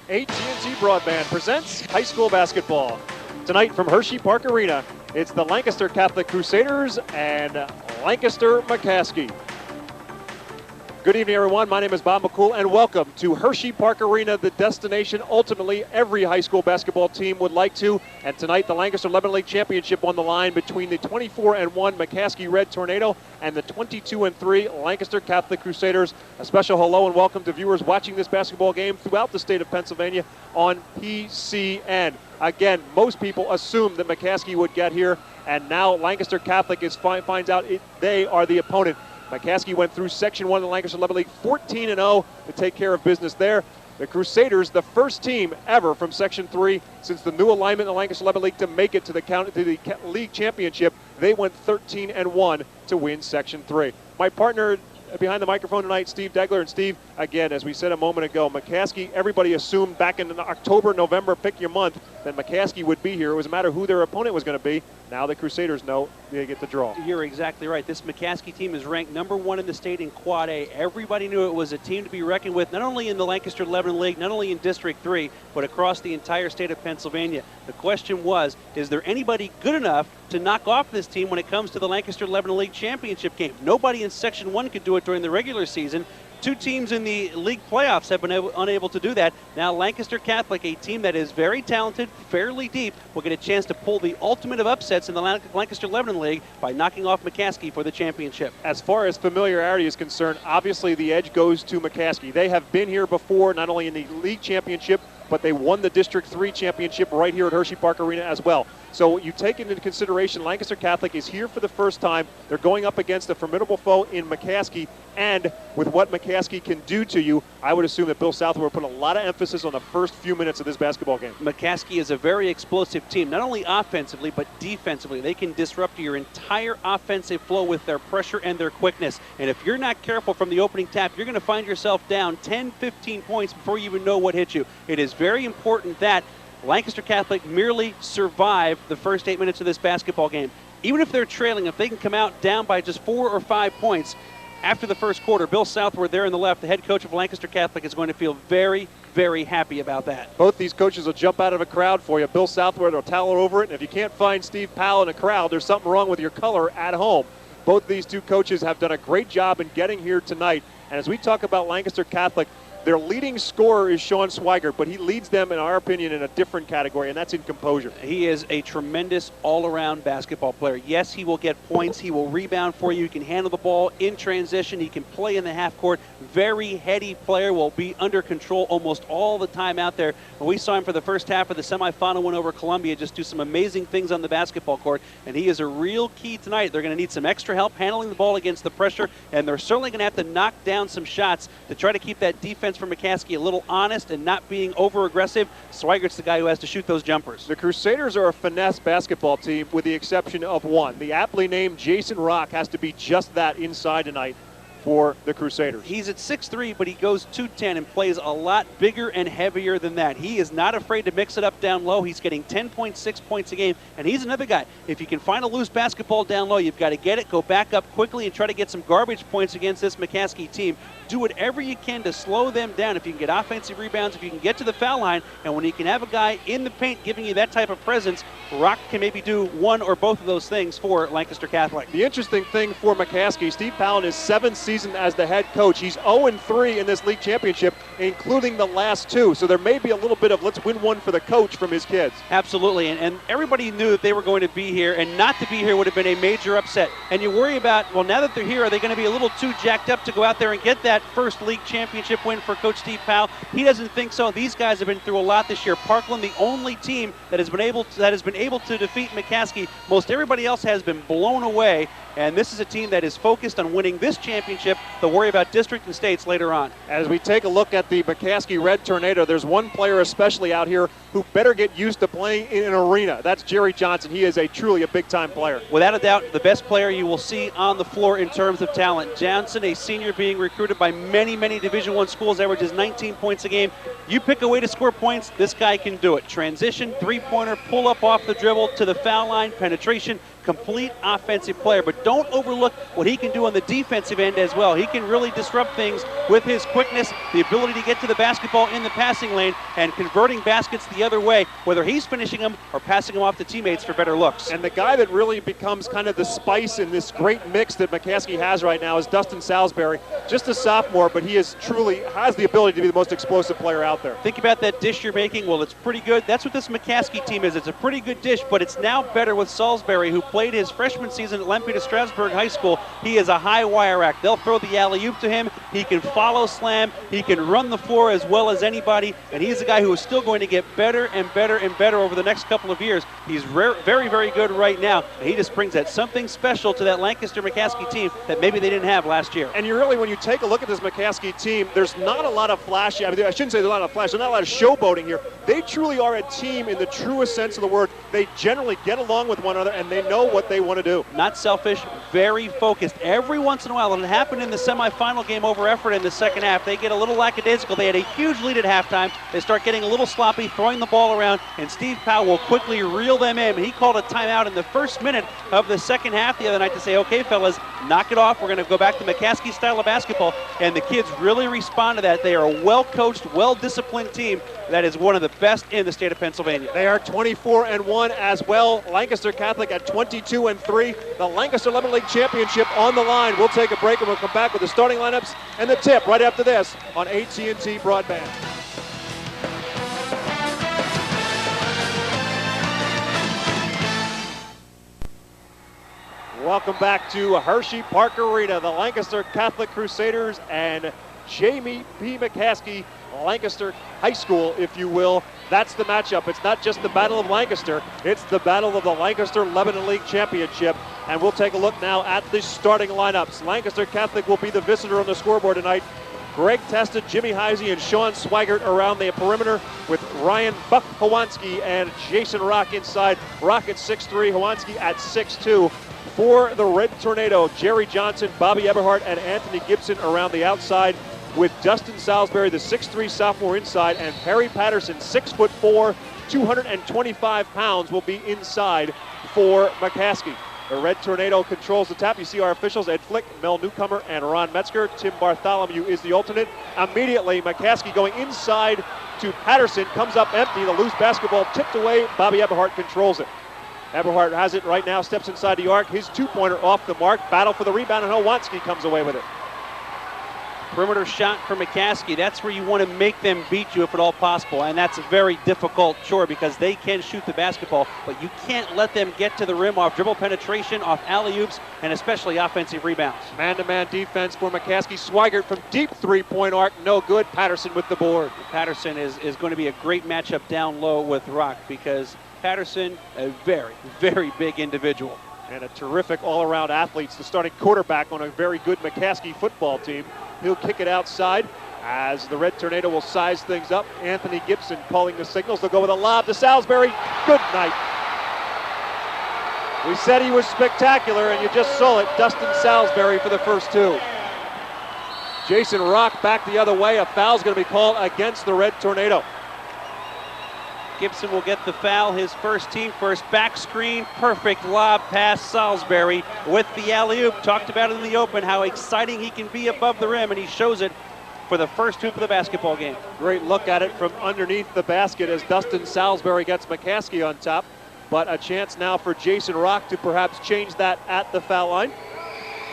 AT&T Broadband presents high school basketball. Tonight from Hershey Park Arena, it's the Lancaster Catholic Crusaders and Lancaster McCaskey. Good evening, everyone. My name is Bob McCool, and welcome to Hershey Park Arena, the destination ultimately every high school basketball team would like to. And tonight, the Lancaster 11 League Championship on the line between the 24-1 McCaskey Red Tornado and the 22-3 Lancaster Catholic Crusaders. A special hello and welcome to viewers watching this basketball game throughout the state of Pennsylvania on PCN. Again, most people assumed that McCaskey would get here, and now Lancaster Catholic finds out they are the opponent. McCaskey went through Section 1 of the Lancaster 11 League 14-0 to take care of business there. The Crusaders, the first team ever from Section 3 since the new alignment in the Lancaster 11 League to make it to the league championship. They went 13-1 to win Section 3. My partner behind the microphone tonight, Steve Degler. And Steve, again, as we said a moment ago, McCaskey, everybody assumed back in October, November, pick your month, that McCaskey would be here. It was a matter of who their opponent was going to be. Now the Crusaders know they get the draw. You're exactly right. This McCaskey team is ranked #1 in the state in Quad A. Everybody knew it was a team to be reckoned with, not only in the Lancaster 11 League, not only in District 3, but across the entire state of Pennsylvania. The question was, is there anybody good enough to knock off this team when it comes to the Lancaster 11 League Championship game? Nobody in Section 1 could do it during the regular season. Two teams in the league playoffs have been unable to do that. Now Lancaster Catholic, a team that is very talented, fairly deep, will get a chance to pull the ultimate of upsets in the Lancaster 11 League by knocking off McCaskey for the championship. As far as familiarity is concerned, obviously the edge goes to McCaskey. They have been here before, not only in the league championship, but they won the District 3 championship right here at Hershey Park Arena as well. So you take into consideration Lancaster Catholic is here for the first time. They're going up against a formidable foe in McCaskey, and with what McCaskey can do to you, I would assume that Bill Southwell will put a lot of emphasis on the first few minutes of this basketball game. McCaskey is a very explosive team, not only offensively, but defensively. They can disrupt your entire offensive flow with their pressure and their quickness. And if you're not careful from the opening tap, you're going to find yourself down 10, 15 points before you even know what hit you. It is very important that Lancaster Catholic merely survive the first 8 minutes of this basketball game. Even if they're trailing, if they can come out down by just 4 or 5 points after the first quarter, Bill Southward there in the left, the head coach of Lancaster Catholic, is going to feel very, very happy about that. Both these coaches will jump out of a crowd for you. Bill Southward will tower over it, and if you can't find Steve Powell in a crowd, there's something wrong with your color at home. Both these two coaches have done a great job in getting here tonight. And as we talk about Lancaster Catholic, their leading scorer is Sean Swigert, but he leads them, in our opinion, in a different category, and that's in composure. He is a tremendous all-around basketball player. Yes, he will get points. He will rebound for you. He can handle the ball in transition. He can play in the half court. Very heady player, will be under control almost all the time out there. When we saw him for the first half of the semifinal win over Columbia, just do some amazing things on the basketball court, and he is a real key tonight. They're going to need some extra help handling the ball against the pressure, and they're certainly going to have to knock down some shots to try to keep that defense for McCaskey a little honest and not being over-aggressive. Swigert's the guy who has to shoot those jumpers. The Crusaders are a finesse basketball team with the exception of one. The aptly named Jason Rock has to be just that inside tonight for the Crusaders. He's at 6'3", but he goes 210 and plays a lot bigger and heavier than that. He is not afraid to mix it up down low. He's getting 10.6 points a game, and he's another guy. If you can find a loose basketball down low, you've got to get it, go back up quickly, and try to get some garbage points against this McCaskey team. Do whatever you can to slow them down. If you can get offensive rebounds, if you can get to the foul line, and when you can have a guy in the paint giving you that type of presence, Rock can maybe do one or both of those things for Lancaster Catholic. The interesting thing for McCaskey, Steve Powell in his 7th season as the head coach. He's 0-3 in this league championship, including the last 2. So there may be a little bit of let's win one for the coach from his kids. Absolutely, and everybody knew that they were going to be here, and not to be here would have been a major upset. And you worry about, well, now that they're here, are they going to be a little too jacked up to go out there and get that first league championship win for Coach Steve Powell? He doesn't think so. These guys have been through a lot this year. Parkland, the only team that has been able to defeat McCaskey. Most everybody else has been blown away, and this is a team that is focused on winning this championship. They'll worry about district and states later on. As we take a look at the McCaskey Red Tornado, there's one player especially out here who better get used to playing in an arena. That's Jerry Johnson. He is truly a big-time player. Without a doubt, the best player you will see on the floor in terms of talent. Johnson, a senior being recruited by many Division I schools, averages 19 points a game. You pick a way to score points, this guy can do it. Transition, three-pointer, pull up off the dribble to the foul line, penetration, complete offensive player, but don't overlook what he can do on the defensive end as well. He can really disrupt things with his quickness, the ability to get to the basketball in the passing lane, and converting baskets the other way, whether he's finishing them or passing them off to teammates for better looks. And the guy that really becomes kind of the spice in this great mix that McCaskey has right now is Dustin Salisbury. Just a sophomore, but he is truly has the ability to be the most explosive player out there. Think about that dish you're making. Well, it's pretty good. That's what this McCaskey team is. It's a pretty good dish, but it's now better with Salisbury, who played his freshman season at Lempi Strasburg High School. He is a high wire act. They'll throw the alley-oop to him. He can follow slam. He can run the floor as well as anybody, and he's a guy who is still going to get better and better and better over the next couple of years. He's very, very good right now, and he just brings that something special to that Lancaster McCaskey team that maybe they didn't have last year. And you really, when you take a look at this McCaskey team, there's not a lot of flashy, I shouldn't say there's not a lot of flash, there's not a lot of showboating here. They truly are a team in the truest sense of the word. They generally get along with one another, and they know what they want to do. Not selfish, very focused. Every once in a while, and it happened in the semifinal game over Effort in the second half, they get a little lackadaisical. They had a huge lead at halftime. They start getting a little sloppy, throwing the ball around, and Steve Powell will quickly reel them in. He called a timeout in the first minute of the second half the other night to say, okay, fellas, knock it off. We're going to go back to McCaskey style of basketball, and the kids really respond to that. They are a well-coached, well-disciplined team that is one of the best in the state of Pennsylvania. They are 24-1 as well. Lancaster Catholic at 22-3. The Lancaster 11 League Championship on the line. We'll take a break and we'll come back with the starting lineups and the tip right after this on AT&T Broadband. Welcome back to Hershey Park Arena. The Lancaster Catholic Crusaders and Jamie P. McCaskey, Lancaster High School, if you will. That's the matchup. It's not just the Battle of Lancaster, it's the battle of the Lancaster Lebanon League Championship. And we'll take a look now at the starting lineups. Lancaster Catholic will be the visitor on the scoreboard tonight. Greg Testa, Jimmy Heisey, and Sean Swigert around the perimeter, with Ryan Buck Hawanski and Jason Rock inside. Rock at 6'3", Hawanski at 6'2". For the Red Tornado, Jerry Johnson, Bobby Eberhardt, and Anthony Gibson around the outside, with Dustin Salisbury, the 6'3" sophomore, inside, and Perry Patterson, 6'4", 225 pounds, will be inside for McCaskey. The Red Tornado controls the tap. You see our officials, Ed Flick, Mel Newcomer, and Ron Metzger. Tim Bartholomew is the alternate. Immediately, McCaskey going inside to Patterson, comes up empty. The loose basketball tipped away. Bobby Eberhardt controls it. Eberhardt has it right now, steps inside the arc. His two-pointer off the mark. Battle for the rebound, and Hawanski comes away with it. Perimeter shot for McCaskey. That's where you want to make them beat you if at all possible, and that's a very difficult chore because they can shoot the basketball, but you can't let them get to the rim off dribble penetration, off alley-oops, and especially offensive rebounds. Man-to-man defense for McCaskey. Swigert from deep three-point arc, no good. Patterson with the board. Patterson is going to be a great matchup down low with Rock because Patterson, a very, very big individual. And a terrific all-around athlete, the starting quarterback on a very good McCaskey football team. He'll kick it outside as the Red Tornado will size things up. Anthony Gibson calling the signals. They'll go with a lob to Salisbury. Good night. We said he was spectacular, and you just saw it. Dustin Salisbury for the first two. Jason Rock back the other way. A foul's going to be called against the Red Tornado. Gibson will get the foul, his first team first. Back screen, perfect lob past Salisbury with the alley-oop. Talked about it in the open, how exciting he can be above the rim, and he shows it for the first hoop of the basketball game. Great look at it from underneath the basket as Dustin Salisbury gets McCaskey on top. But a chance now for Jason Rock to perhaps change that at the foul line.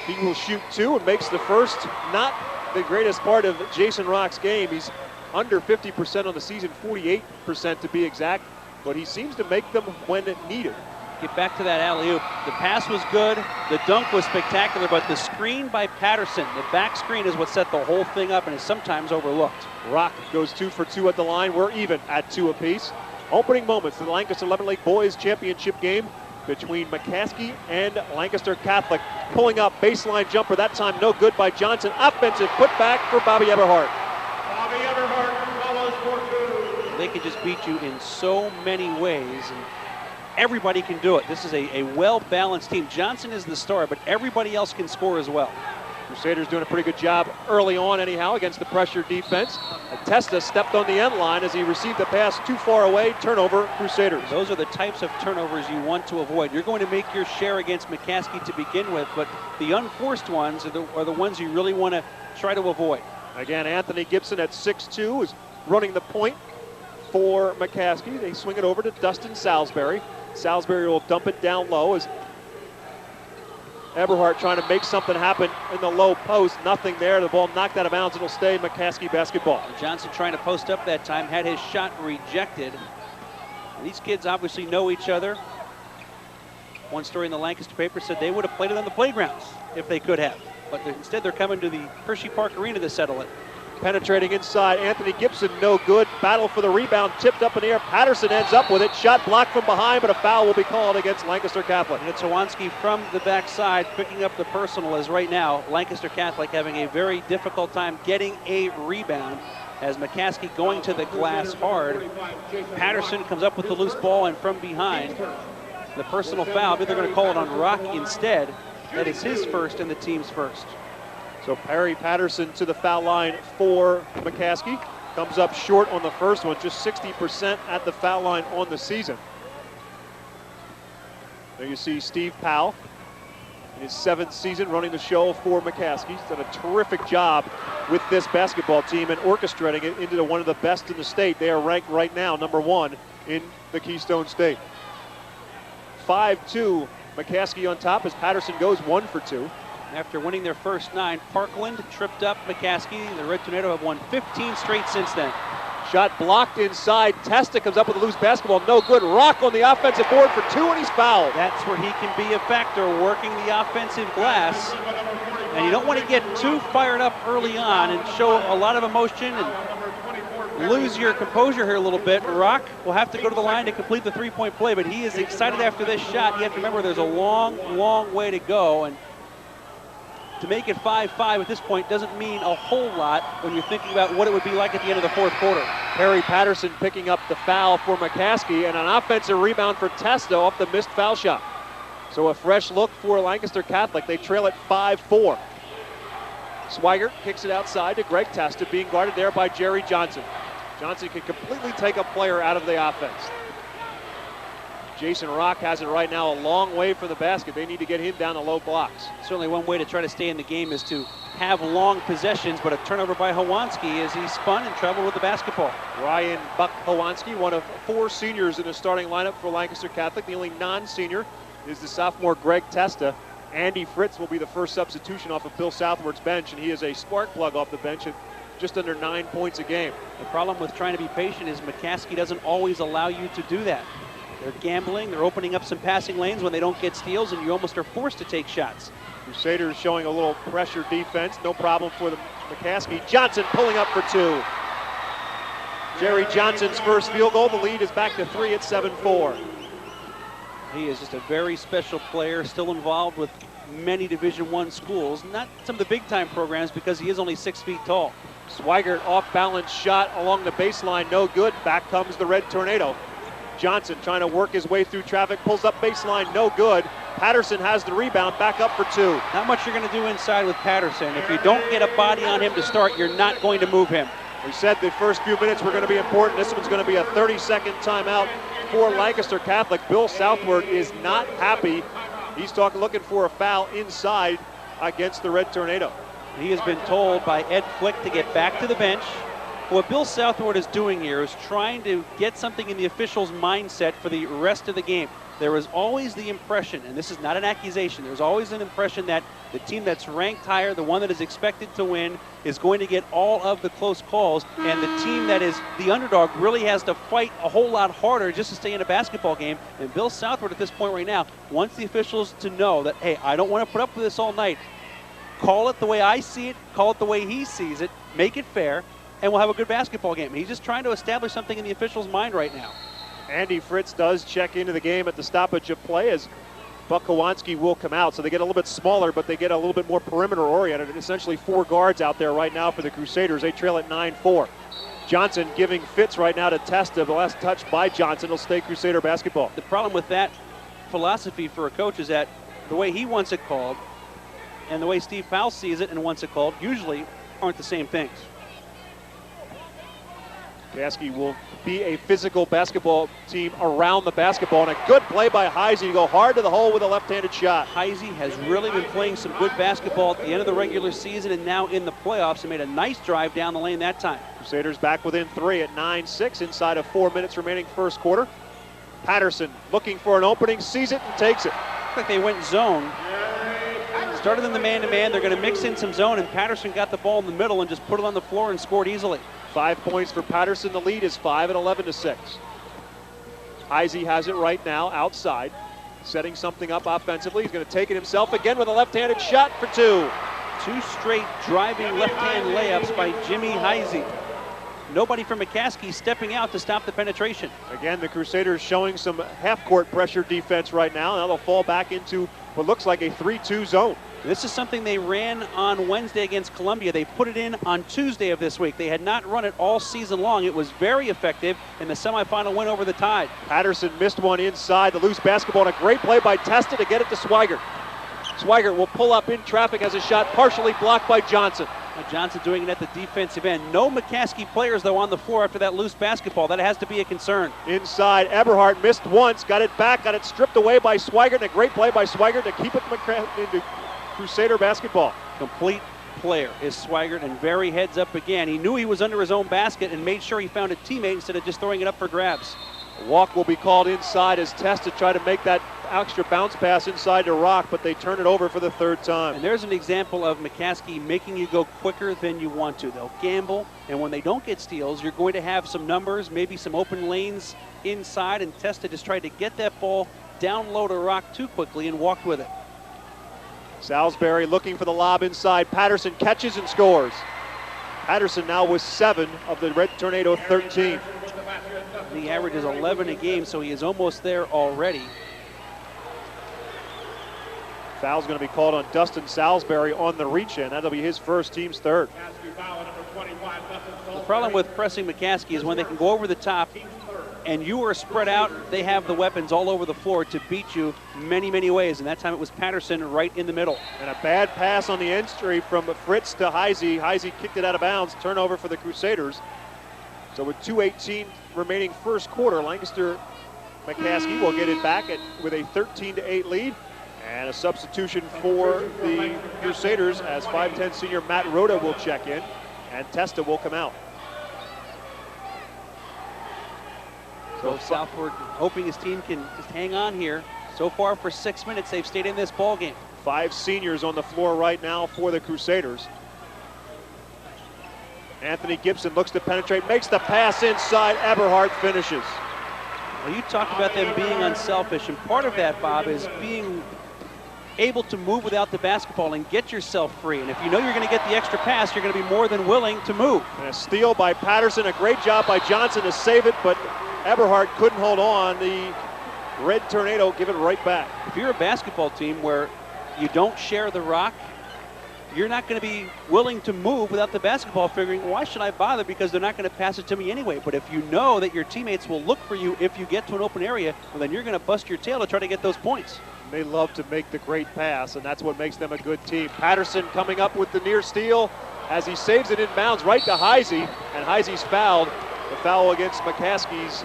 He will shoot two and makes the first. Not the greatest part of Jason Rock's game. He's under 50% on the season, 48% to be exact, but he seems to make them when needed. Get back to that alley-oop. The pass was good, the dunk was spectacular, but the screen by Patterson, the back screen, is what set the whole thing up and is sometimes overlooked. Rock goes 2 for 2 at the line. We're even at 2 apiece. Opening moments of the Lancaster 11 League Boys Championship game between McCaskey and Lancaster Catholic. Pulling up, baseline jumper, that time no good by Johnson. Offensive putback for Bobby Eberhardt. They can just beat you in so many ways, and everybody can do it. This is a well-balanced team. Johnson is the star, but everybody else can score as well. Crusaders doing a pretty good job early on anyhow against the pressure defense. Testa stepped on the end line as he received the pass too far away. Turnover, Crusaders. Those are the types of turnovers you want to avoid. You're going to make your share against McCaskey to begin with, but the unforced ones are the ones you really want to try to avoid. Again, Anthony Gibson at 6'2" is running the point for McCaskey. They swing it over to Dustin Salisbury. Salisbury will dump it down low as Eberhardt trying to make something happen in the low post. Nothing there. The ball knocked out of bounds. It'll stay McCaskey basketball. Johnson trying to post up that time, had his shot rejected. These kids obviously know each other. One story in the Lancaster paper said they would have played it on the playgrounds if they could have. But instead they're coming to the Hershey Park Arena to settle it. Penetrating inside, Anthony Gibson, no good. Battle for the rebound, tipped up in the air. Patterson ends up with it. Shot blocked from behind, but a foul will be called against Lancaster Catholic. And it's Hawanski from the backside picking up the personal, as right now Lancaster Catholic having a very difficult time getting a rebound as McCaskey going to the glass hard. Patterson comes up with the loose ball, and from behind, the personal foul. They're going to call it on Rock instead. That is his first and the team's first. So Perry Patterson to the foul line for McCaskey. Comes up short on the first one, just 60% at the foul line on the season. There you see Steve Powell in his 7th season running the show for McCaskey. He's done a terrific job with this basketball team and orchestrating it into one of the best in the state. They are ranked right now #1 in the Keystone State. 5-2, McCaskey on top as Patterson goes 1 for 2. After winning their first 9, Parkland tripped up McCaskey. The Red Tornado have won 15 straight since then. Shot blocked inside. Testa comes up with a loose basketball. No good. Rock on the offensive board for 2, and he's fouled. That's where he can be a factor, working the offensive glass. And you don't want to get too fired up early on and show a lot of emotion and lose your composure here a little bit. Rock will have to go to the line to complete the three-point play, but he is excited after this shot. You have to remember there's a long, long way to go. And to make it 5-5 at this point doesn't mean a whole lot when you're thinking about what it would be like at the end of the fourth quarter. Perry Patterson picking up the foul for McCaskey, and an offensive rebound for Testa off the missed foul shot. So a fresh look for Lancaster Catholic. They trail at 5-4. Swigert kicks it outside to Greg Testa, being guarded there by Jerry Johnson. Johnson can completely take a player out of the offense. Jason Rock has it right now a long way from the basket. They need to get him down to low blocks. Certainly one way to try to stay in the game is to have long possessions, but a turnover by Hawanski as he spun and traveled with the basketball. Ryan Buck Hawanski, one of 4 seniors in the starting lineup for Lancaster Catholic. The only non-senior is the sophomore Greg Testa. Andy Fritz will be the first substitution off of Bill Southward's bench, and he is a spark plug off the bench at just under 9 points a game. The problem with trying to be patient is McCaskey doesn't always allow you to do that. They're gambling, they're opening up some passing lanes when they don't get steals, and you almost are forced to take shots. Crusaders showing a little pressure defense, no problem for the McCaskey. Johnson pulling up for 2. Jerry Johnson's first field goal. The lead is back to 3 at 7-4. He is just a very special player, still involved with many Division I schools, not some of the big-time programs because he is only 6 feet tall. Swigert off-balance shot along the baseline, no good. Back comes the Red Tornado. Johnson trying to work his way through traffic, pulls up baseline, no good. Patterson has the rebound, back up for 2. Not much you're going to do inside with Patterson. If you don't get a body on him to start, you're not going to move him. We said the first few minutes were going to be important. This one's going to be a 30-second timeout for Lancaster Catholic. Bill Southward is not happy. He's looking for a foul inside against the Red Tornado. He has been told by Ed Flick to get back to the bench. What Bill Southward is doing here is trying to get something in the officials' mindset for the rest of the game. There is always the impression, and this is not an accusation, there's always an impression that the team that's ranked higher, the one that is expected to win, is going to get all of the close calls, and the team that is the underdog really has to fight a whole lot harder just to stay in a basketball game. And Bill Southward at this point right now wants the officials to know that, hey, I don't want to put up with this all night. Call it the way I see it, call it the way he sees it, make it fair, and we'll have a good basketball game. He's just trying to establish something in the officials' mind right now. Andy Fritz does check into the game at the stoppage of play as Buck Hawanski will come out. So they get a little bit smaller, but they get a little bit more perimeter oriented. Essentially 4 guards out there right now for the Crusaders. They trail at 9-4. Johnson giving fits right now to Testa. The last touch by Johnson will stay Crusader basketball. The problem with that philosophy for a coach is that the way he wants it called, and the way Steve Powell sees it and wants it called usually aren't the same things. McCaskey will be a physical basketball team around the basketball, and a good play by Heisey to go hard to the hole with a left-handed shot. Heisey has really been playing some good basketball at the end of the regular season and now in the playoffs, and made a nice drive down the lane that time. Crusaders back within 3 at 9-6 inside of 4 minutes remaining first quarter. Patterson looking for an opening, sees it and takes it. Looks like they went zone. Started in the man-to-man. They're going to mix in some zone, and Patterson got the ball in the middle and just put it on the floor and scored easily. 5 points for Patterson. The lead is 5 at 11-6. Heisey has it right now outside, setting something up offensively. He's going to take it himself again with a left-handed shot for 2. 2 straight driving left-hand layups by Jimmy Heisey. Nobody from McCaskey stepping out to stop the penetration. Again, the Crusaders showing some half-court pressure defense right now. Now they'll fall back into what looks like a 3-2 zone. This is something they ran on Wednesday against Columbia. They put it in on Tuesday of this week. They had not run it all season long. It was very effective in the semifinal win over the Tide. Patterson missed one inside, the loose basketball, and a great play by Testa to get it to Swigert. Swigert will pull up in traffic as a shot partially blocked by Johnson. Johnson doing it at the defensive end. No McCaskey players, though, on the floor after that loose basketball. That has to be a concern. Inside, Eberhardt missed once, got it back, got it stripped away by Swigert, and a great play by Swigert to keep it into Crusader basketball. Complete player is Swigert, and very heads up again. He knew he was under his own basket and made sure he found a teammate instead of just throwing it up for grabs. A walk will be called inside as Testa try to make that extra bounce pass inside to Rock, but they turn it over for the 3rd time. And there's an example of McCaskey making you go quicker than you want to. They'll gamble, and when they don't get steals, you're going to have some numbers, maybe some open lanes inside, and Testa just tried to get that ball down low to Rock too quickly and walked with it. Salisbury looking for the lob inside. Patterson catches and scores. Patterson now with 7 of the Red Tornado 13. The average is 11 a game, so he is almost there already. Foul's going to be called on Dustin Salisbury on the reach-in. That'll be his first, team's 3rd. The problem with pressing McCaskey is when they can go over the top and you are spread out, they have the weapons all over the floor to beat you many, many ways. And that time it was Patterson right in the middle. And a bad pass on the entry from Fritz to Heisey. Heisey kicked it out of bounds. Turnover for the Crusaders. So with 2:18 remaining first quarter, Lancaster McCaskey will get it back with a 13-8 lead. And a substitution for the Crusaders as 5'10 senior Matt Rhoda will check in, and Testa will come out. So Southward hoping his team can just hang on here. So far for 6 minutes, they've stayed in this ball game. 5 seniors on the floor right now for the Crusaders. Anthony Gibson looks to penetrate, makes the pass inside. Eberhardt finishes. Well, you talked about them being unselfish, and part of that, Bob, is being able to move without the basketball and get yourself free. And if you know you're going to get the extra pass, you're going to be more than willing to move. And a steal by Patterson, a great job by Johnson to save it, but Eberhardt couldn't hold on. The Red Tornado give it right back. If you're a basketball team where you don't share the rock, you're not going to be willing to move without the basketball, figuring, why should I bother, because they're not going to pass it to me anyway. But if you know that your teammates will look for you if you get to an open area, well, then you're going to bust your tail to try to get those points. They love to make the great pass, and that's what makes them a good team. Patterson coming up with the near steal as he saves it inbounds right to Heisey, and Heisey's fouled. The foul against McCaskey's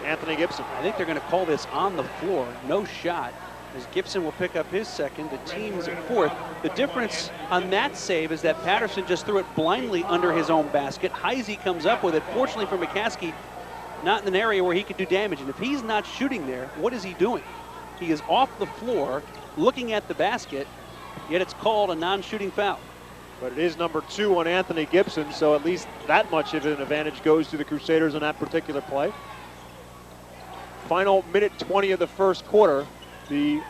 Anthony Gibson. I think they're going to call this on the floor, no shot, as Gibson will pick up his second, the team's 4th. The difference on that save is that Patterson just threw it blindly under his own basket. Heisey comes up with it. Fortunately for McCaskey, not in an area where he could do damage. And if he's not shooting there, what is he doing? He is off the floor looking at the basket, yet it's called a non-shooting foul. But it is number 2 on Anthony Gibson, so at least that much of an advantage goes to the Crusaders on that particular play. Final minute 20 of the first quarter. The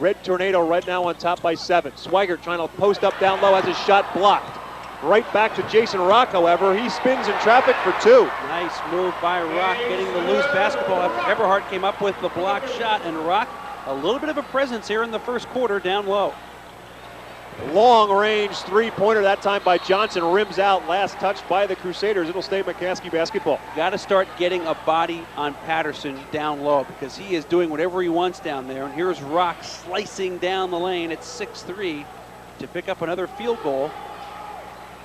Red Tornado right now on top by 7. Swigert trying to post up down low, has his shot blocked. Right back to Jason Rock, however. He spins in traffic for 2. Nice move by Rock, getting the loose basketball. Eberhardt came up with the block shot, and Rock, a little bit of a presence here in the first quarter down low. Long range 3-pointer that time by Johnson, rims out, last touch by the Crusaders. It'll stay McCaskey basketball. Got to start getting a body on Patterson down low, because he is doing whatever he wants down there. And here's Rock slicing down the lane at 6'3", to pick up another field goal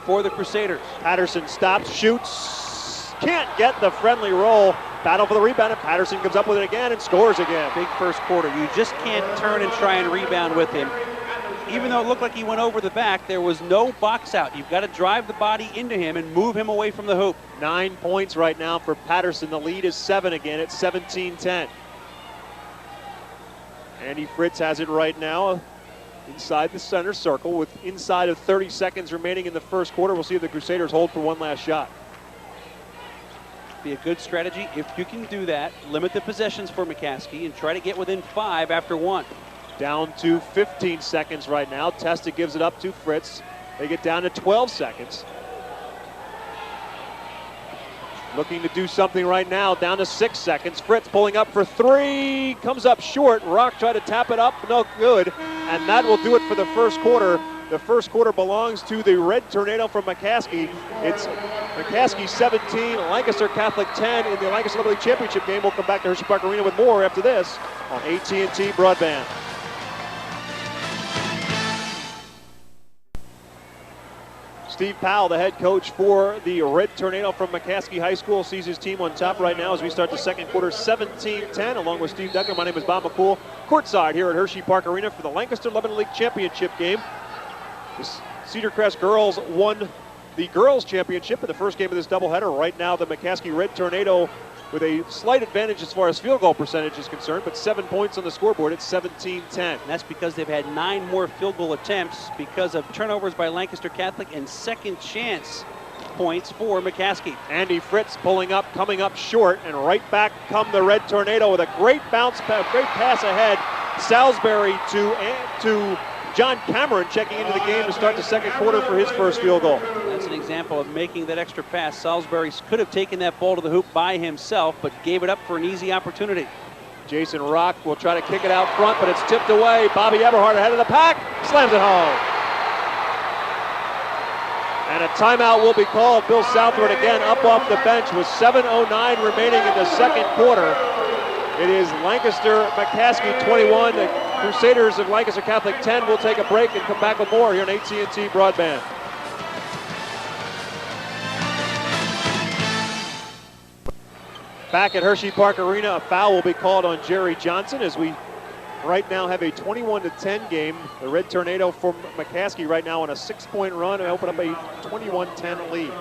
for the Crusaders. Patterson stops, shoots, can't get the friendly roll. Battle for the rebound, and Patterson comes up with it again and scores again. Big first quarter. You just can't turn and try and rebound with him. Even though it looked like he went over the back, there was no box out. You've got to drive the body into him and move him away from the hoop. 9 points right now for Patterson. The lead is 7 again. It's 17-10. Andy Fritz has it right now inside the center circle with inside of 30 seconds remaining in the first quarter. We'll see if the Crusaders hold for one last shot. Be a good strategy if you can do that. Limit the possessions for McCaskey and try to get within 5 after 1. Down to 15 seconds right now. Testa gives it up to Fritz. They get down to 12 seconds. Looking to do something right now, down to 6 seconds. Fritz pulling up for 3, comes up short. Rock tried to tap it up, no good. And that will do it for the first quarter. The first quarter belongs to the Red Tornado from McCaskey. It's McCaskey 17, Lancaster Catholic 10 in the Lancaster Little League Championship game. We'll come back to Hershey Park Arena with more after this on AT&T Broadband. Steve Powell, the head coach for the Red Tornado from McCaskey High School, sees his team on top right now as we start the second quarter, 17-10. Along with Steve Duncan, my name is Bob McCool, courtside here at Hershey Park Arena for the Lancaster Little League Championship game. The Cedar Crest girls won the girls' championship in the first game of this doubleheader. Right now, the McCaskey Red Tornado with a slight advantage as far as field goal percentage is concerned, but 7 points on the scoreboard. It's 17-10. And that's because they've had 9 more field goal attempts because of turnovers by Lancaster Catholic and second chance points for McCaskey. Andy Fritz pulling up, coming up short, and right back come the Red Tornado with a great bounce, great pass ahead. Salisbury to John Cameron checking into the game to start the second quarter for his first field goal. That's an example of making that extra pass. Salisbury could have taken that ball to the hoop by himself, but gave it up for an easy opportunity. Jason Rock will try to kick it out front, but it's tipped away. Bobby Eberhardt ahead of the pack, slams it home. And a timeout will be called. Bill Southward again up off the bench with 7:09 remaining in the second quarter. It is Lancaster McCaskey 21. The Crusaders of Lancaster Catholic 10. We'll take a break and come back with more here on AT&T Broadband. Back at Hershey Park Arena, a foul will be called on Jerry Johnson as we right now have a 21-10 game. The Red Tornado from McCaskey right now on a 6-point run and open up a 21-10 lead.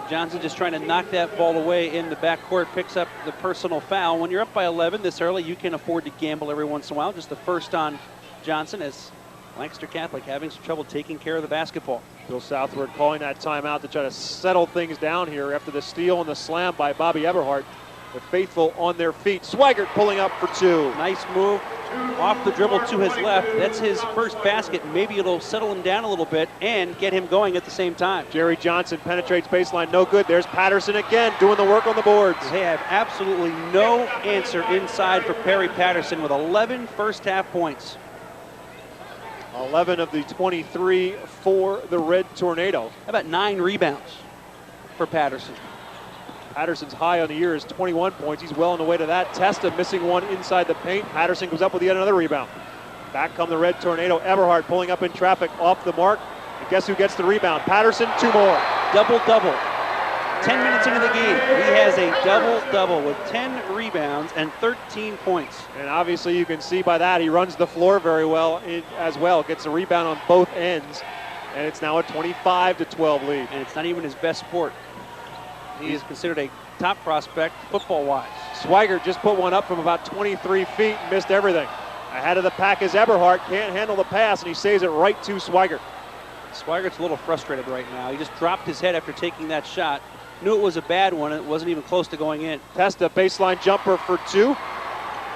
Johnson just trying to knock that ball away in the backcourt, picks up the personal foul. When you're up by 11 this early, you can afford to gamble every once in a while. Just the first on Johnson as Lancaster Catholic having some trouble taking care of the basketball. Bill Southward calling that timeout to try to settle things down here after the steal and the slam by Bobby Eberhardt. The faithful on their feet. Swigert pulling up for 2. Nice move off the dribble to his left. That's his first basket. Maybe it'll settle him down a little bit and get him going at the same time. Jerry Johnson penetrates baseline, no good. There's Patterson again doing the work on the boards. They have absolutely no answer inside for Perry Patterson with 11 first half points. 11 of the 23 for the Red Tornado. How about 9 rebounds for Patterson? Patterson's high on the year is 21 points. He's well on the way to that. Testa missing one inside the paint. Patterson goes up with yet another rebound. Back come the Red Tornado. Eberhardt pulling up in traffic off the mark. And guess who gets the rebound? Patterson, 2 more. Double-double. 10 minutes into the game, he has a double-double with 10 rebounds and 13 points. And obviously you can see by that he runs the floor very well as well. Gets a rebound on both ends. And it's now a 25-12 lead. And it's not even his best sport. He is considered a top prospect football-wise. Swigert just put one up from about 23 feet and missed everything. Ahead of the pack is Eberhardt, can't handle the pass, and he saves it right to Swigert. Swigert's a little frustrated right now. He just dropped his head after taking that shot. Knew it was a bad one, and it wasn't even close to going in. Testa, baseline jumper for 2.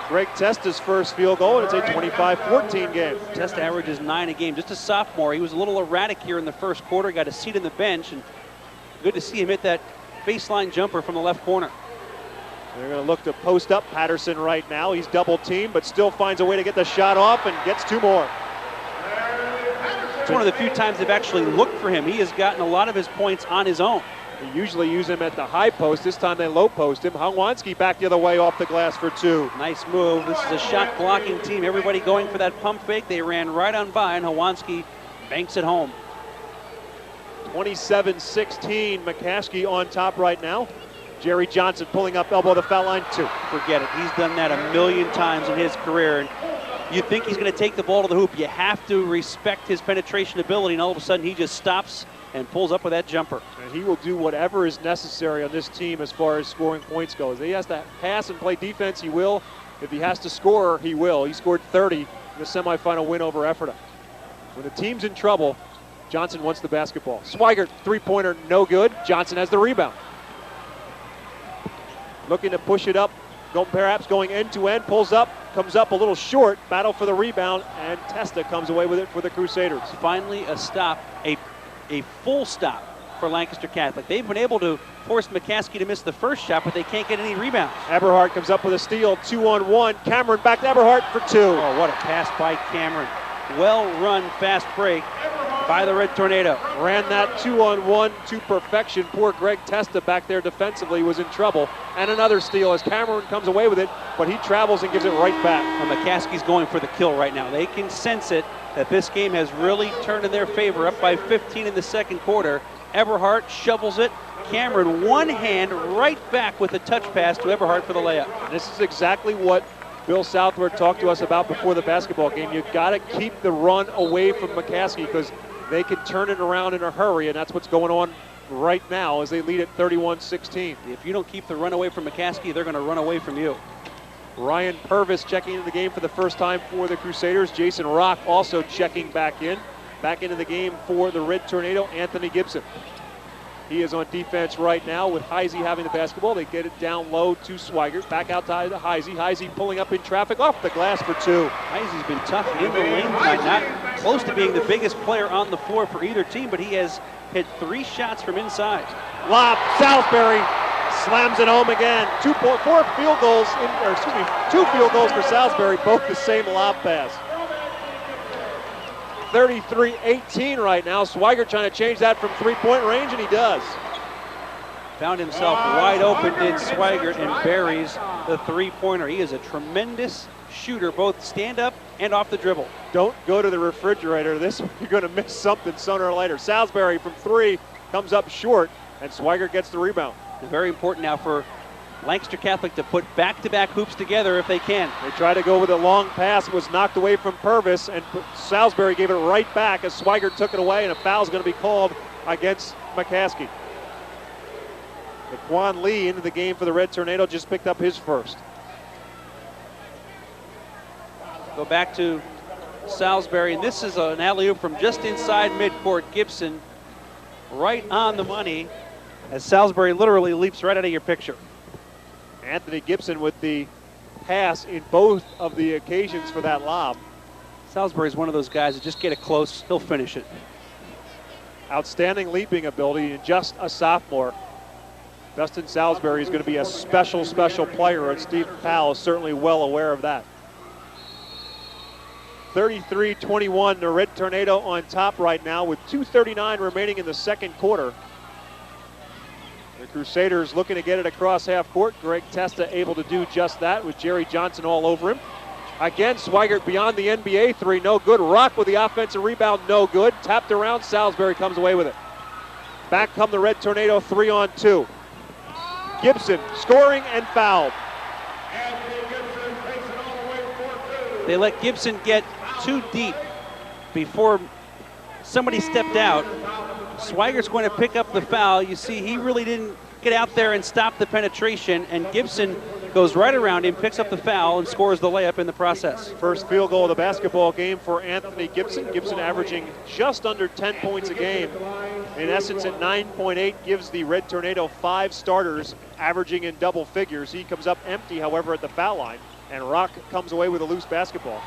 Greg Testa's first field goal, and it's a 25-14 game. Testa averages 9 a game. Just a sophomore. He was a little erratic here in the first quarter, got a seat in the bench, and good to see him hit that baseline jumper from the left corner. They're going to look to post up Patterson right now. He's double teamed, but still finds a way to get the shot off and gets 2 more. It's one of the few times they've actually looked for him. He has gotten a lot of his points on his own. They usually use him at the high post. This time they low post him. Hawanski back the other way off the glass for two. Nice move. This is a shot blocking team. Everybody going for that pump fake. They ran right on by, and Hawanski banks it home. 27-16, McCaskey on top right now. Jerry Johnson pulling up elbow to the foul line, two. Forget it. He's done that a million times in his career. And you think he's going to take the ball to the hoop. You have to respect his penetration ability, and all of a sudden he just stops and pulls up with that jumper. And he will do whatever is necessary on this team as far as scoring points goes. If he has to pass and play defense, he will. If he has to score, he will. He scored 30 in the semifinal win over Ephrata. When the team's in trouble, Johnson wants the basketball. Swigert, three-pointer, no good. Johnson has the rebound. Looking to push it up, perhaps going end-to-end, pulls up, comes up a little short, battle for the rebound, and Testa comes away with it for the Crusaders. Finally a stop, a full stop for Lancaster Catholic. They've been able to force McCaskey to miss the first shot, but they can't get any rebounds. Eberhardt comes up with a steal, 2-on-1. Cameron back to Eberhardt for two. Oh, what a pass by Cameron. Well-run fast break by the Red Tornado. Ran that 2-on-1 to perfection. Poor Greg Testa back there defensively was in trouble. And another steal as Cameron comes away with it, but he travels and gives it right back. Well, McCaskey's going for the kill right now. They can sense it, that this game has really turned in their favor, up by 15 in the second quarter. Eberhardt shovels it. Cameron, one hand right back with a touch pass to Eberhardt for the layup. This is exactly what Bill Southward talked to us about before the basketball game. You've got to keep the run away from McCaskey because they can turn it around in a hurry, and that's what's going on right now as they lead at 31-16. If you don't keep the run away from McCaskey, they're going to run away from you. Ryan Purvis checking into the game for the first time for the Crusaders. Jason Rock also checking back into the game for the Red Tornado. Anthony Gibson. He is on defense right now with Heisey having the basketball. They get it down low to Swigert. Back out to Heisey. Heisey pulling up in traffic off the glass for two. Heisey's been tough in the lane tonight. Not close to being the biggest player on the floor for either team, but he has hit 3 shots from inside. Lob, Salisbury slams it home again. 2 field goals for Salisbury, both the same lob pass. 33-18 right now. Swigert trying to change that from three-point range, and he does. Found himself wide open, did Swigert, and buries the three-pointer. He is a tremendous shooter, both stand-up and off the dribble. Don't go to the refrigerator. This one, you're going to miss something sooner or later. Salisbury from 3 comes up short, and Swigert gets the rebound. Very important now for Lancaster Catholic to put back-to-back hoops together if they can. They tried to go with a long pass. It was knocked away from Purvis, and Salisbury gave it right back as Swigert took it away, and a foul is going to be called against McCaskey. Daquan Lee into the game for the Red Tornado, just picked up his first. Go back to Salisbury, and this is an alley-oop from just inside midcourt. Gibson right on the money as Salisbury literally leaps right out of your picture. Anthony Gibson with the pass in both of the occasions for that lob. Salisbury's one of those guys that just get it close, he'll finish it. Outstanding leaping ability and just a sophomore. Dustin Salisbury is going to be a special player, and Steve Powell is certainly well aware of that. 33-21, the Red Tornado on top right now with 2:39 remaining in the second quarter. The Crusaders looking to get it across half court. Greg Testa able to do just that with Jerry Johnson all over him. Again, Swigert beyond the NBA 3, no good. Rock with the offensive rebound, no good. Tapped around, Salisbury comes away with it. Back come the Red Tornado, 3-on-2. Gibson scoring and fouled. They let Gibson get too deep before somebody stepped out. Swigert's going to pick up the foul. You see, he really didn't get out there and stop the penetration, and Gibson goes right around him, picks up the foul, and scores the layup in the process. First field goal of the basketball game for Anthony Gibson. Gibson averaging just under 10 points a game. In essence, at 9.8, gives the Red Tornado 5 starters averaging in double figures. He comes up empty, however, at the foul line, and Rock comes away with a loose basketball.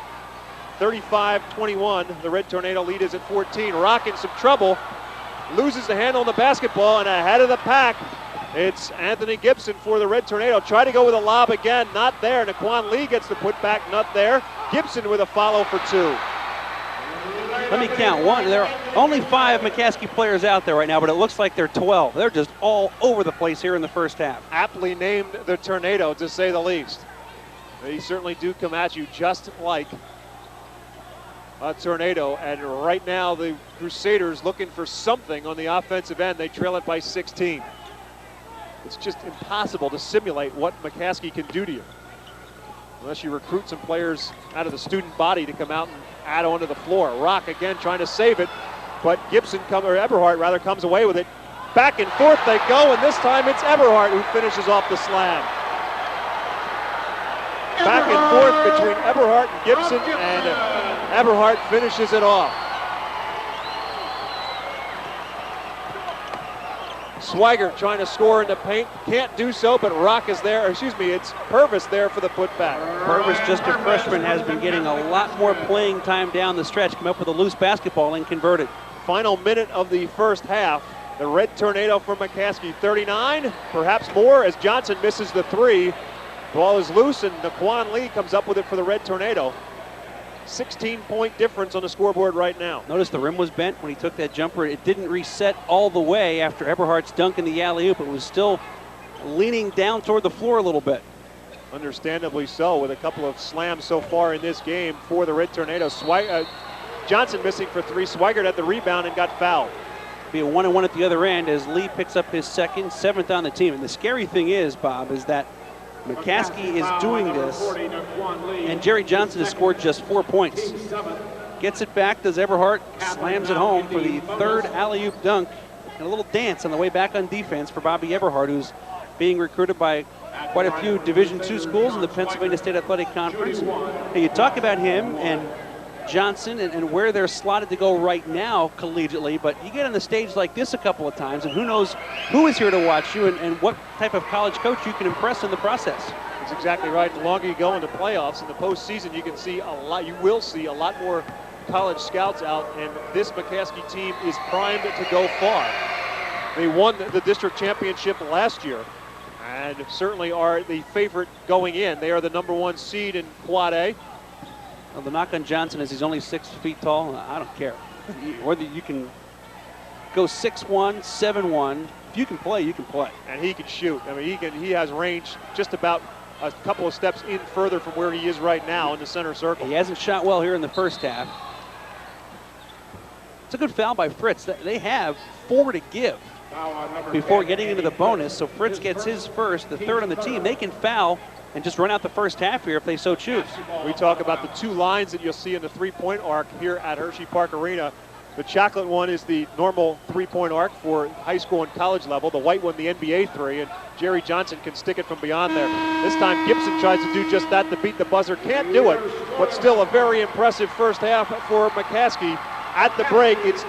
35-21, the Red Tornado lead is at 14. Rock in some trouble, loses the handle on the basketball, and ahead of the pack, it's Anthony Gibson for the Red Tornado. Try to go with a lob again, not there. Daquan Lee gets the putback, not there. Gibson with a follow for 2. Let me count. One, there are only 5 McCaskey players out there right now, but it looks like they're 12. They're just all over the place here in the first half. Aptly named the Tornado, to say the least. They certainly do come at you just like a tornado, and right now the Crusaders looking for something on the offensive end. They trail it by 16. It's just impossible to simulate what McCaskey can do to you, unless you recruit some players out of the student body to come out and add onto the floor. Rock again trying to save it, but Eberhardt rather comes away with it. Back and forth they go, and this time it's Eberhardt who finishes off the slam. Back and forth between Eberhardt and Gibson, and Eberhardt finishes it off. Swigert trying to score in the paint, can't do so, but Rock is there, it's Purvis there for the putback. Purvis, just a freshman, has been getting a lot more playing time down the stretch, come up with a loose basketball and converted. Final minute of the first half. The Red Tornado from McCaskey, 39, perhaps more, as Johnson misses the 3. Ball is loose, and Naquan Lee comes up with it for the Red Tornado. 16-point difference on the scoreboard right now. Notice the rim was bent when he took that jumper. It didn't reset all the way after Eberhardt's dunk in the alley-oop. It was still leaning down toward the floor a little bit. Understandably so, with a couple of slams so far in this game for the Red Tornado. Johnson missing for 3. Swigert had the rebound and got fouled. Be a 1-and-1 at the other end as Lee picks up his second, 7th on the team. And the scary thing is, Bob, is that McCaskey is doing this, and Jerry Johnson has scored just 4 points. Gets it back, does Eberhardt, slams it home for the 3rd alley-oop dunk, and a little dance on the way back on defense for Bobby Eberhardt, who's being recruited by quite a few Division II schools in the Pennsylvania State Athletic Conference. Now, you talk about him and Johnson and where they're slotted to go right now collegiately, but you get on the stage like this a couple of times, and who knows who is here to watch you and what type of college coach you can impress in the process. That's exactly right. The longer you go in the playoffs, in the postseason, you will see a lot more college scouts out, and this McCaskey team is primed to go far. They won the district championship last year, and certainly are the favorite going in. They are the #1 seed in Quad A. Well, the knock on Johnson is he's only 6 feet tall. I don't care. Whether you can go 6'1", 7'1", if you can play, you can play. And he can shoot. I mean, he has range just about a couple of steps in further from where he is right now in the center circle. He hasn't shot well here in the first half. It's a good foul by Fritz. They have 4 to give before getting into the bonus, so Fritz gets his first, the 3rd on the team. They can foul and just run out the first half here if they so choose. We talk about the 2 lines that you'll see in the 3-point arc here at Hershey Park Arena. The chocolate one is the normal 3-point arc for high school and college level. The white one, the NBA 3, and Jerry Johnson can stick it from beyond there. This time Gibson tries to do just that to beat the buzzer. Can't do it, but still a very impressive first half for McCaskey. At the break, it's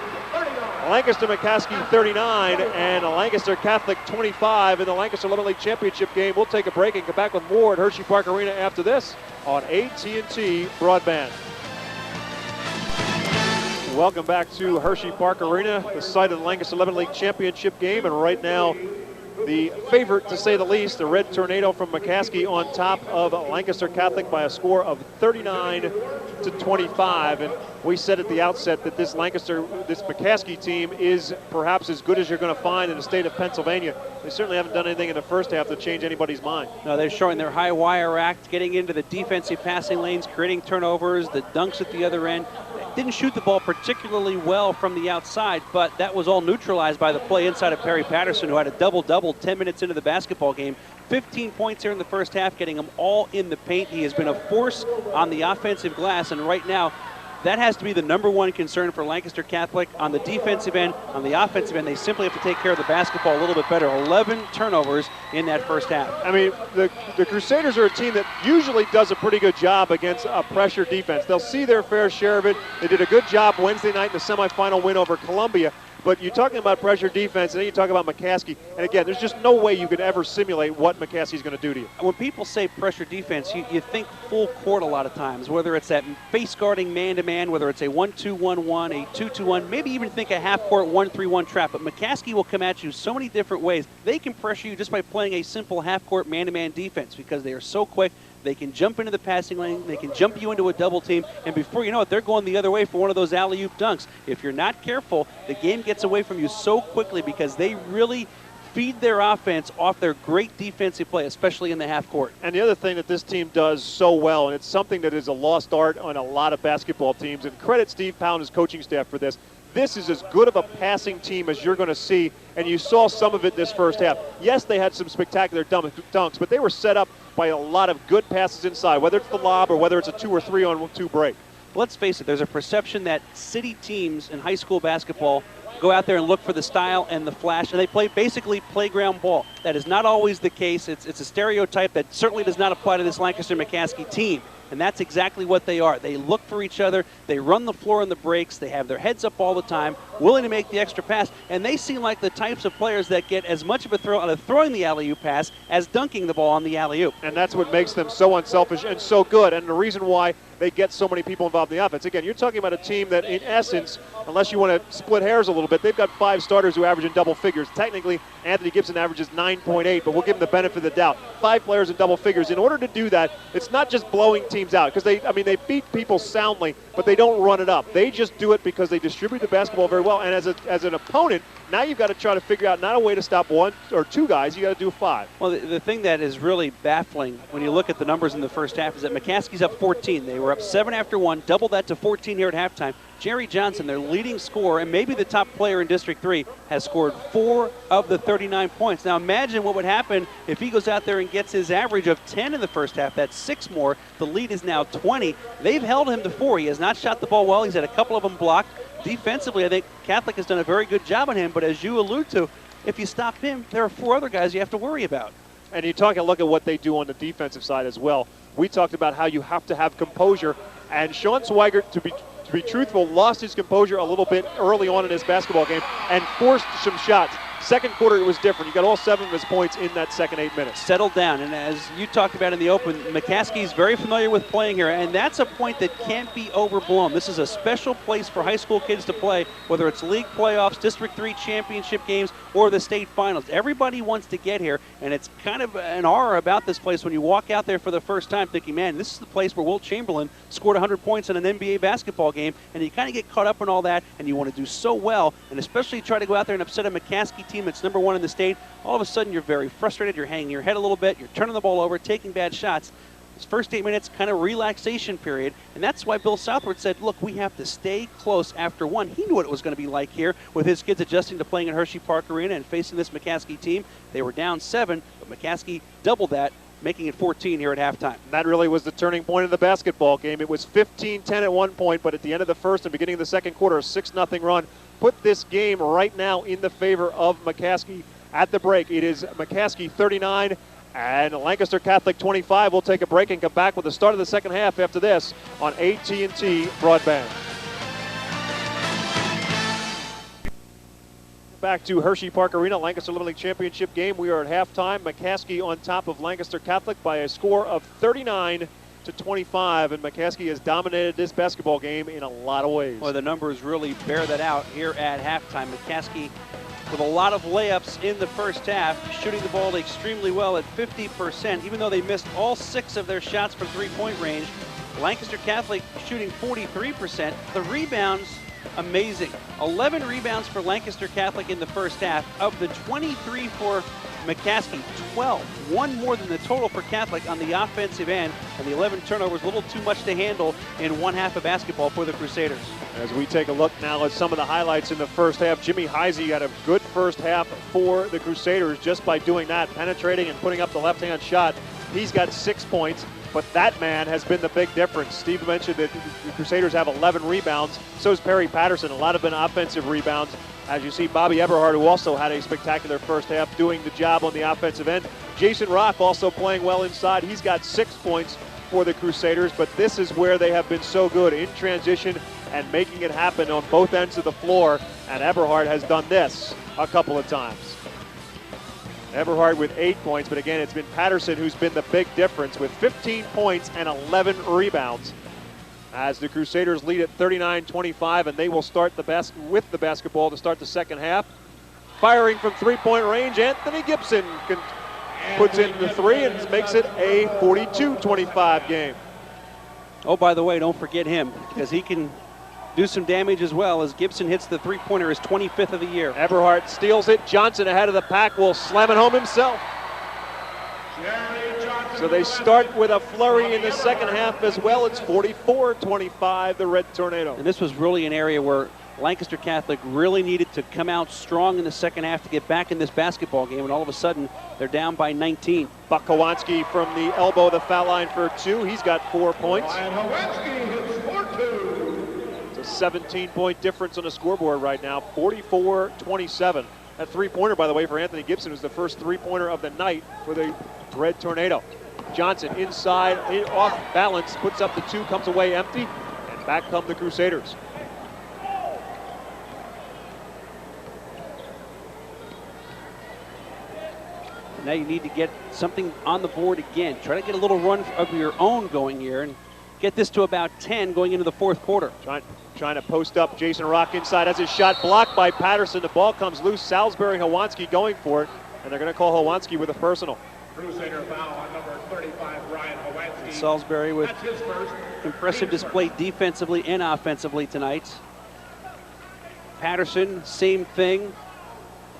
Lancaster McCaskey 39 and Lancaster Catholic 25 in the Lancaster 11 League Championship game. We'll take a break and come back with more at Hershey Park Arena after this on AT&T Broadband. Welcome back to Hershey Park Arena, the site of the Lancaster 11 League Championship game, and right now the favorite, to say the least, the Red Tornado from McCaskey on top of Lancaster Catholic by a score of 39-25. And we said at the outset that this McCaskey team is perhaps as good as you're going to find in the state of Pennsylvania. They certainly haven't done anything in the first half to change anybody's mind. No, they're showing their high wire act, getting into the defensive passing lanes, creating turnovers, the dunks at the other end. Didn't shoot the ball particularly well from the outside, but that was all neutralized by the play inside of Perry Patterson, who had a double-double 10 minutes into the basketball game. 15 points here in the first half, getting them all in the paint. He has been a force on the offensive glass, and right now, that has to be the #1 concern for Lancaster Catholic. On the defensive end, on the offensive end, they simply have to take care of the basketball a little bit better. 11 turnovers in that first half. I mean, the Crusaders are a team that usually does a pretty good job against a pressure defense. They'll see their fair share of it. They did a good job Wednesday night in the semifinal win over Columbia. But you're talking about pressure defense, and then you talk about McCaskey. And again, there's just no way you could ever simulate what McCaskey's going to do to you. When people say pressure defense, you think full court a lot of times, whether it's that face guarding man-to-man, whether it's a 1-2-1-1, a 2-2-1, maybe even think a half-court 1-3-1 trap. But McCaskey will come at you so many different ways. They can pressure you just by playing a simple half-court man-to-man defense because they are so quick. They can jump into the passing lane. They can jump you into a double team. And before you know it, they're going the other way for one of those alley-oop dunks. If you're not careful, the game gets away from you so quickly because they really feed their offense off their great defensive play, especially in the half court. And the other thing that this team does so well, and it's something that is a lost art on a lot of basketball teams, and credit Steve Powell and his coaching staff for this, this is as good of a passing team as you're going to see, and you saw some of it this first half. Yes, they had some spectacular dunks, but they were set up by a lot of good passes inside, whether it's the lob or whether it's a 2 or 3 on 2 break. Let's face it, there's a perception that city teams in high school basketball go out there and look for the style and the flash, and they play basically playground ball. That is not always the case. It's a stereotype that certainly does not apply to this Lancaster McCaskey team, and that's exactly what they are. They look for each other. They run the floor in the breaks. They have their heads up all the time, willing to make the extra pass, and they seem like the types of players that get as much of a thrill out of throwing the alley-oop pass as dunking the ball on the alley-oop. And that's what makes them so unselfish and so good, and the reason why they get so many people involved in the offense. Again, you're talking about a team that, in essence, unless you want to split hairs a little bit, they've got 5 starters who average in double figures. Technically, Anthony Gibson averages 9.8, but we'll give him the benefit of the doubt. 5 players in double figures. In order to do that, it's not just blowing teams out, because they beat people soundly, but they don't run it up. They just do it because they distribute the basketball very well. And as an opponent, now you've got to try to figure out not a way to stop 1 or 2 guys. You got to do 5. Well, the thing that is really baffling when you look at the numbers in the first half is that McCaskey's up 14. They were up 7 after 1, double that to 14 here at halftime. Jerry Johnson, their leading scorer and maybe the top player in District 3, has scored 4 of the 39 points. Now imagine what would happen if he goes out there and gets his average of 10 in the first half. That's 6 more. The lead is now 20. They've held him to 4. He has not shot the ball well. He's had a couple of them blocked. Defensively, I think Catholic has done a very good job on him, but as you allude to, if you stop him, there are 4 other guys you have to worry about. And you look at what they do on the defensive side as well. We talked about how you have to have composure, and Sean Swigert, to be truthful, lost his composure a little bit early on in his basketball game and forced some shots. Second quarter, it was different. He got all 7 of his points in that second 8 minutes. Settled down, and as you talked about in the open, McCaskey's very familiar with playing here, and that's a point that can't be overblown. This is a special place for high school kids to play, whether it's league playoffs, District 3 championship games, or the state finals. Everybody wants to get here, and it's kind of an aura about this place when you walk out there for the first time thinking, man, this is the place where Wilt Chamberlain scored 100 points in an NBA basketball game, and you kind of get caught up in all that, and you want to do so well, and especially try to go out there and upset a McCaskey team that's number 1 in the state. All of a sudden, you're very frustrated. You're hanging your head a little bit. You're turning the ball over, taking bad shots. This first 8 minutes, kind of relaxation period, and that's why Bill Southward said, look, we have to stay close after 1. He knew what it was going to be like here with his kids adjusting to playing at Hershey Park Arena and facing this McCaskey team. They were down 7, but McCaskey doubled that, making it 14 here at halftime. That really was the turning point of the basketball game. It was 15-10 at one point, but at the end of the first and beginning of the second quarter, a 6-0 run put this game right now in the favor of McCaskey. At the break, it is McCaskey 39 and Lancaster Catholic 25. We'll take a break and come back with the start of the second half after this on AT&T Broadband. Back to Hershey Park Arena, Lancaster Little League Championship game. We are at halftime. McCaskey on top of Lancaster Catholic by a score of 39-25, and McCaskey has dominated this basketball game in a lot of ways. Well, the numbers really bear that out here at halftime. McCaskey with a lot of layups in the first half, shooting the ball extremely well at 50%, even though they missed all 6 of their shots from three-point range. Lancaster Catholic shooting 43%. The rebounds, amazing. 11 rebounds for Lancaster Catholic in the first half. Of the 23 for McCaskey, 12. 1 more than the total for Catholic on the offensive end, and the 11 turnovers, a little too much to handle in one half of basketball for the Crusaders. As we take a look now at some of the highlights in the first half, Jimmy Heisey had a good first half for the Crusaders just by doing that, penetrating and putting up the left-hand shot. He's got 6 points, but that man has been the big difference. Steve mentioned that the Crusaders have 11 rebounds. So has Perry Patterson. A lot have been offensive rebounds. As you see, Bobby Eberhard, who also had a spectacular first half, doing the job on the offensive end. Jason Rock also playing well inside. He's got 6 points for the Crusaders, but this is where they have been so good in transition and making it happen on both ends of the floor, and Eberhard has done this a couple of times. Eberhard with 8 points, but again, it's been Patterson who's been the big difference with 15 points and 11 rebounds. As the Crusaders lead at 39-25, and they will start with the basketball to start the second half. Firing from three-point range, Anthony Gibson puts in the three and makes it a 42-25 game. Oh, by the way, don't forget him, because he can do some damage as well, as Gibson hits the three-pointer, his 25th of the year. Eberhardt steals it. Johnson ahead of the pack will slam it home himself. So they start with a flurry in the second half as well. It's 44-25, the Red Tornado. And this was really an area where Lancaster Catholic really needed to come out strong in the second half to get back in this basketball game, and all of a sudden they're down by 19. Buck Hawanski from the elbow of the foul line for 2. He's got 4 points. It's a 17-point difference on the scoreboard right now, 44-27. That three-pointer, by the way, for Anthony Gibson was the first three-pointer of the night for the Red Tornado. Johnson inside, off balance, puts up the 2, comes away empty, and back come the Crusaders. Now you need to get something on the board again. Try to get a little run of your own going here and get this to about 10 going into the fourth quarter. Trying to post up Jason Rock inside, has his shot blocked by Patterson. The ball comes loose. Salisbury, Hawanski going for it, and they're going to call Hawanski with a personal. Crusader foul on number 35, Ryan Hawanski. Salisbury with impressive display defensively and offensively tonight. Patterson, same thing.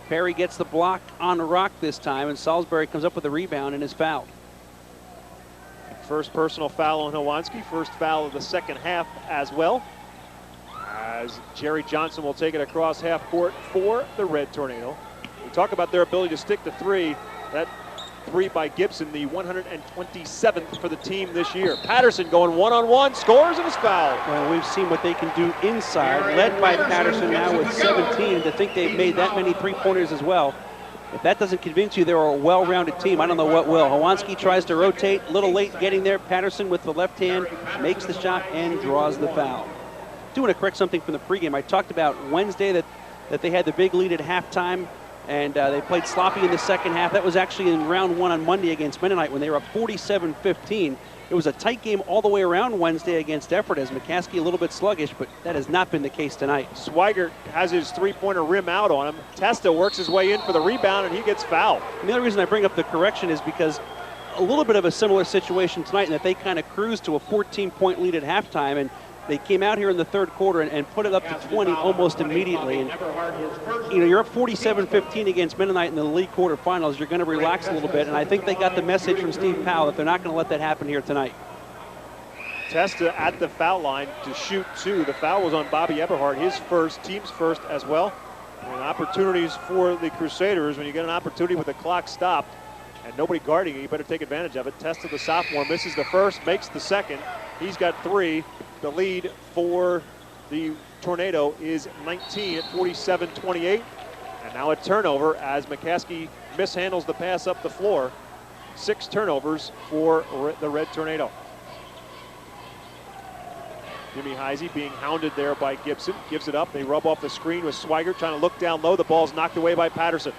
Perry gets the block on Rock this time, and Salisbury comes up with a rebound and is fouled. First personal foul on Hawanski, first foul of the second half as well, as Jerry Johnson will take it across half court for the Red Tornado. We talk about their ability to stick to three. That 3 by Gibson, the 127th for the team this year. Patterson going one-on-one, scores and is fouled. Well, we've seen what they can do inside, led by Patterson now with 17. To think they've made that many three-pointers as well. If that doesn't convince you they're a well-rounded team, I don't know what will. Hawanski tries to rotate, a little late getting there. Patterson with the left hand makes the shot and draws the foul. Do want to correct something from the pregame. I talked about Wednesday that they had the big lead at halftime, and they played sloppy in the second half. That was actually in round 1 on Monday against Mennonite when they were up 47-15. It was a tight game all the way around Wednesday against Effort, as McCaskey a little bit sluggish, but that has not been the case tonight. Swigert has his three-pointer rim out on him. Testa works his way in for the rebound, and he gets fouled. And the other reason I bring up the correction is because a little bit of a similar situation tonight in that they kind of cruised to a 14-point lead at halftime, and they came out here in the third quarter and put it up to 20 almost immediately. And you know, you're up 47-15 against Mennonite in the league quarterfinals. You're going to relax a little bit, and I think they got the message from Steve Powell that they're not going to let that happen here tonight. Testa at the foul line to shoot 2. The foul was on Bobby Eberhardt, his first, team's first as well. And opportunities for the Crusaders, when you get an opportunity with the clock stopped and nobody guarding you, you better take advantage of it. Testa, the sophomore, misses the first, makes the second. He's got 3. The lead for the Tornado is 19 at 47-28. And now a turnover as McCaskey mishandles the pass up the floor. 6 turnovers for the Red Tornado. Jimmy Heisey being hounded there by Gibson. Gives it up. They rub off the screen with Swigert trying to look down low. The ball's knocked away by Patterson.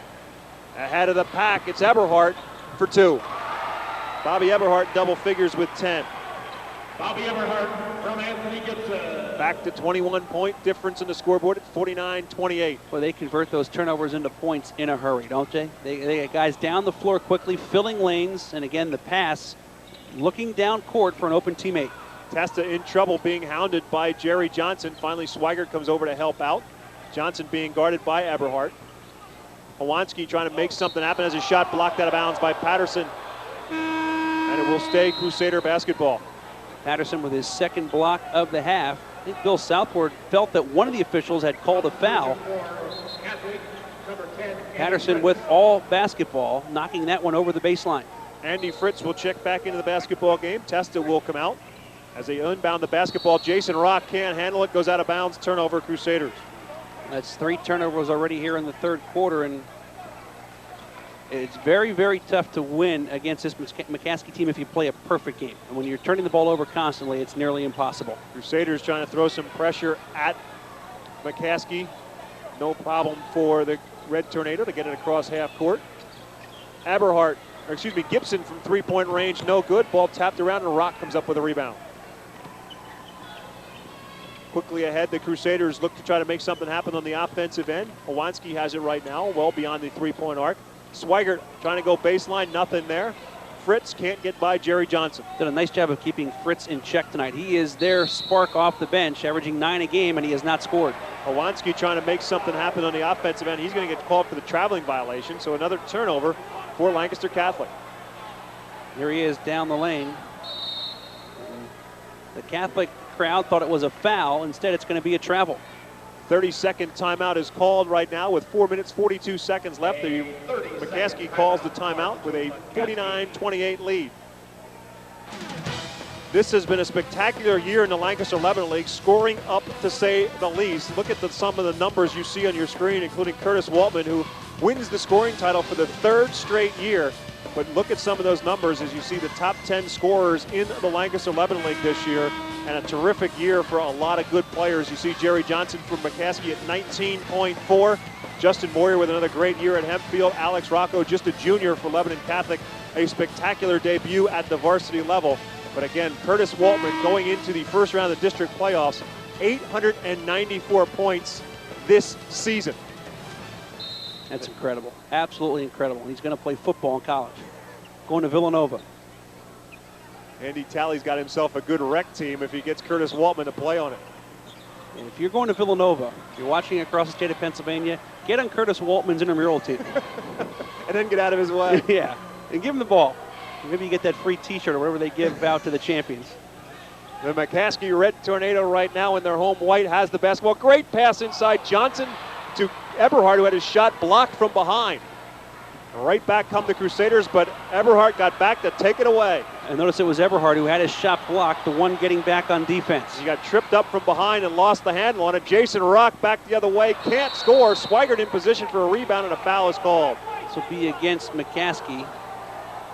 Ahead of the pack, it's Eberhardt for 2. Bobby Eberhardt double figures with 10. Bobby Eberhardt from Anthony Gibson. Back to 21-point difference in the scoreboard at 49-28. Well, they convert those turnovers into points in a hurry, don't they? They get guys down the floor quickly, filling lanes, and again, the pass, looking down court for an open teammate. Testa in trouble being hounded by Jerry Johnson. Finally, Swigert comes over to help out. Johnson being guarded by Eberhardt. Hawanski trying to make something happen as his shot blocked out of bounds by Patterson. And it will stay Crusader basketball. Patterson with his second block of the half. I think Bill Southward felt that one of the officials had called a foul. Patterson with all basketball, knocking that one over the baseline. Andy Fritz will check back into the basketball game. Testa will come out. As they unbound the basketball, Jason Rock can't handle it, goes out of bounds, turnover Crusaders. That's 3 turnovers already here in the third quarter, and it's very, very tough to win against this McCaskey team if you play a perfect game. And when you're turning the ball over constantly, it's nearly impossible. Crusaders trying to throw some pressure at McCaskey. No problem for the Red Tornado to get it across half court. Gibson from three-point range, no good. Ball tapped around and Rock comes up with a rebound. Quickly ahead, the Crusaders look to try to make something happen on the offensive end. Hawanski has it right now, well beyond the three-point arc. Swigert trying to go baseline, nothing there. Fritz can't get by Jerry Johnson. Did a nice job of keeping Fritz in check tonight. He is their spark off the bench, averaging 9 a game, and he has not scored. Hawanski trying to make something happen on the offensive end. He's going to get called for the traveling violation, so another turnover for Lancaster Catholic. Here he is down the lane. The Catholic crowd thought it was a foul. Instead, it's going to be a travel. 30-second timeout is called right now with 4 minutes, 42 seconds left. McCaskey calls the timeout with a 49-28 lead. This has been a spectacular year in the Lancaster Lebanon League, scoring up to say the least. Look at some of the numbers you see on your screen, including Curtis Waltman, who wins the scoring title for the 3rd straight year. But look at some of those numbers as you see the top 10 scorers in the Lancaster Lebanon League this year, and a terrific year for a lot of good players. You see Jerry Johnson from McCaskey at 19.4. Justin Moyer with another great year at Hempfield. Alex Rocco, just a junior for Lebanon Catholic, a spectacular debut at the varsity level. But again, Curtis Waltman going into the first round of the district playoffs, 894 points this season. That's incredible. Absolutely incredible. He's going to play football in college. Going to Villanova. Andy Talley's got himself a good rec team if he gets Curtis Waltman to play on it. And if you're going to Villanova, you're watching across the state of Pennsylvania, get on Curtis Waltman's intramural team. And then get out of his way. Yeah, and give him the ball. Maybe you get that free T-shirt or whatever they give out to the champions. The McCaskey Red Tornado right now in their home white has the basketball. Great pass inside Johnson to Eberhard, who had his shot blocked from behind. Right back come the Crusaders, but Eberhard got back to take it away. And notice it was Eberhard who had his shot blocked, the one getting back on defense. He got tripped up from behind and lost the handle on it. Jason Rock back the other way, can't score. Swigert in position for a rebound, and a foul is called. This will be against McCaskey.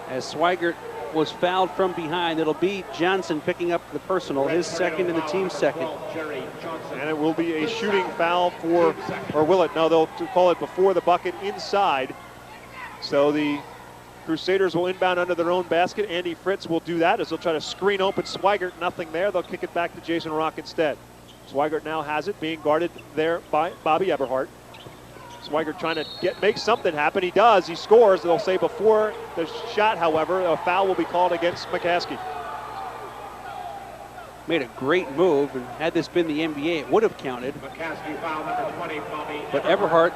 As Swigert was fouled from behind, it'll be Johnson picking up the personal, his second and the team's second. And it will be a shooting foul for, or will it? No, they'll call it before the bucket inside. So the Crusaders will inbound under their own basket. Andy Fritz will do that as they'll try to screen open Swigert. Nothing there. They'll kick it back to Jason Rock instead. Swigert now has it, being guarded there by Bobby Eberhard. Swigert trying to make something happen. He does. He scores. They'll say before the shot, however, a foul will be called against McCaskey. Made a great move, and had this been the NBA, it would have counted. McCaskey foul number 20, Bobby. But Eberhard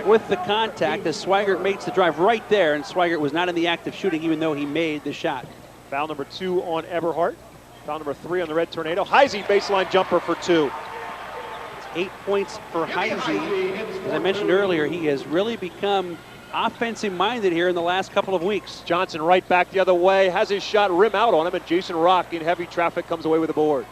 with the contact as Swigert makes the drive right there, and Swigert was not in the act of shooting even though he made the shot. Foul number 2 on Eberhard. Foul number 3 on the Red Tornado. Heisey baseline jumper for 2. 8 points for Heisey. As I mentioned earlier, he has really become offensive-minded here in the last couple of weeks. Johnson right back the other way, has his shot rim out on him, and Jason Rock in heavy traffic comes away with the board.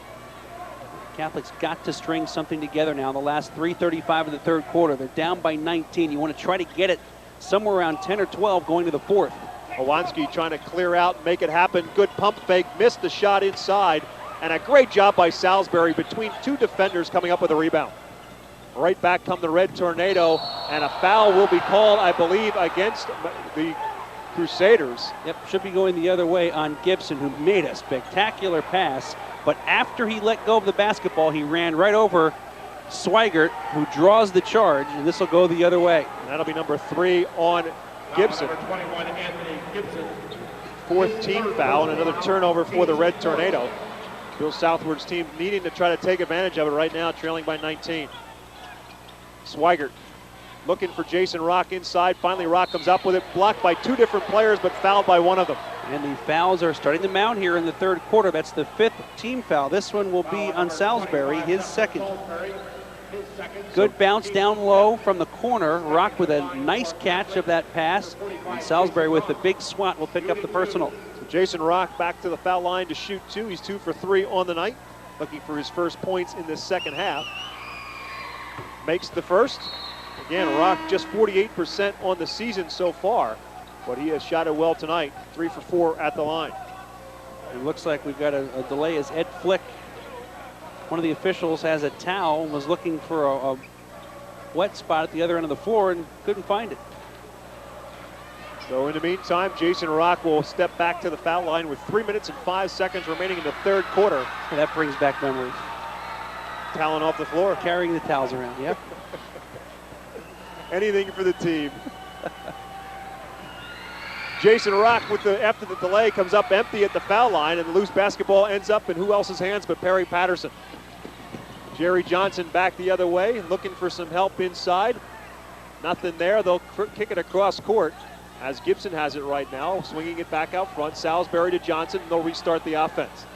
Catholics got to string something together now in the last 3:35 of the third quarter. They're down by 19. You want to try to get it somewhere around 10 or 12 going to the fourth. Hawanski trying to clear out, make it happen. Good pump fake, missed the shot inside. And a great job by Salisbury between two defenders coming up with a rebound. Right back come the Red Tornado, and a foul will be called, I believe, against the Crusaders. Yep, should be going the other way on Gibson, who made a spectacular pass. But after he let go of the basketball, he ran right over Swigert, who draws the charge, and this will go the other way. And that'll be number 3 on Gibson. Number 21, Anthony Gibson. 4th team foul, and another turnover for the Red Tornado. Bill Southward's team needing to try to take advantage of it right now, trailing by 19. Swigert looking for Jason Rock inside. Finally, Rock comes up with it, blocked by 2 different players, but fouled by one of them. And the fouls are starting to mount here in the third quarter. That's the 5th team foul. This one will be on Salisbury, his second. Good bounce down low from the corner. Rock with a nice catch of that pass. And Salisbury with the big swat will pick up the personal. So Jason Rock back to the foul line to shoot 2. He's 2 for 3 on the night, looking for his first points in this second half. Makes the first. Again, Rock just 48% on the season so far, but he has shot it well tonight. 3 for 4 at the line. It looks like we've got a delay as Ed Flick, one of the officials, has a towel and was looking for a wet spot at the other end of the floor and couldn't find it. So in the meantime, Jason Rock will step back to the foul line with 3 minutes and 5 seconds remaining in the third quarter. And that brings back memories. Toweling off the floor. Carrying the towels around, yep. Anything for the team. Jason Rock, after the delay, comes up empty at the foul line, and the loose basketball ends up in who else's hands but Perry Patterson. Jerry Johnson back the other way, looking for some help inside. Nothing there. They'll kick it across court as Gibson has it right now, swinging it back out front. Salisbury to Johnson, and they'll restart the offense.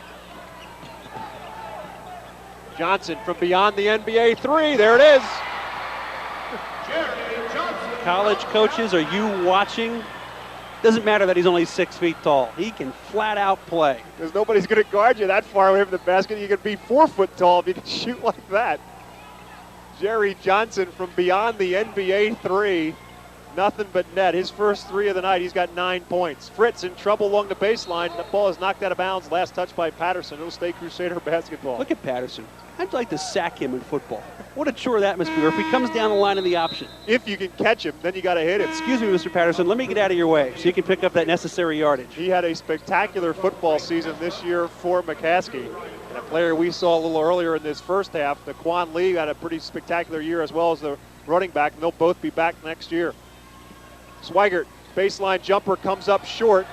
Johnson from beyond the NBA three. There it is. Jerry Johnson. College coaches, are you watching? Doesn't matter that he's only 6 feet tall. He can flat out play. Because nobody's going to guard you that far away from the basket. You can be 4 foot tall if you can shoot like that. Jerry Johnson from beyond the NBA three. Nothing but net. His first three of the night, he's got 9 points. Fritz in trouble along the baseline. The ball is knocked out of bounds. Last touch by Patterson. It'll stay Crusader basketball. Look at Patterson. I'd like to sack him in football. What a chore that must be. Or if he comes down the line in the option. If you can catch him, then you got to hit him. Excuse me, Mr. Patterson. Let me get out of your way so you can pick up that necessary yardage. He had a spectacular football season this year for McCaskey. And a player we saw a little earlier in this first half, Daquan Lee, had a pretty spectacular year as well as the running back, and they'll both be back next year. Swigert, baseline jumper, comes up short,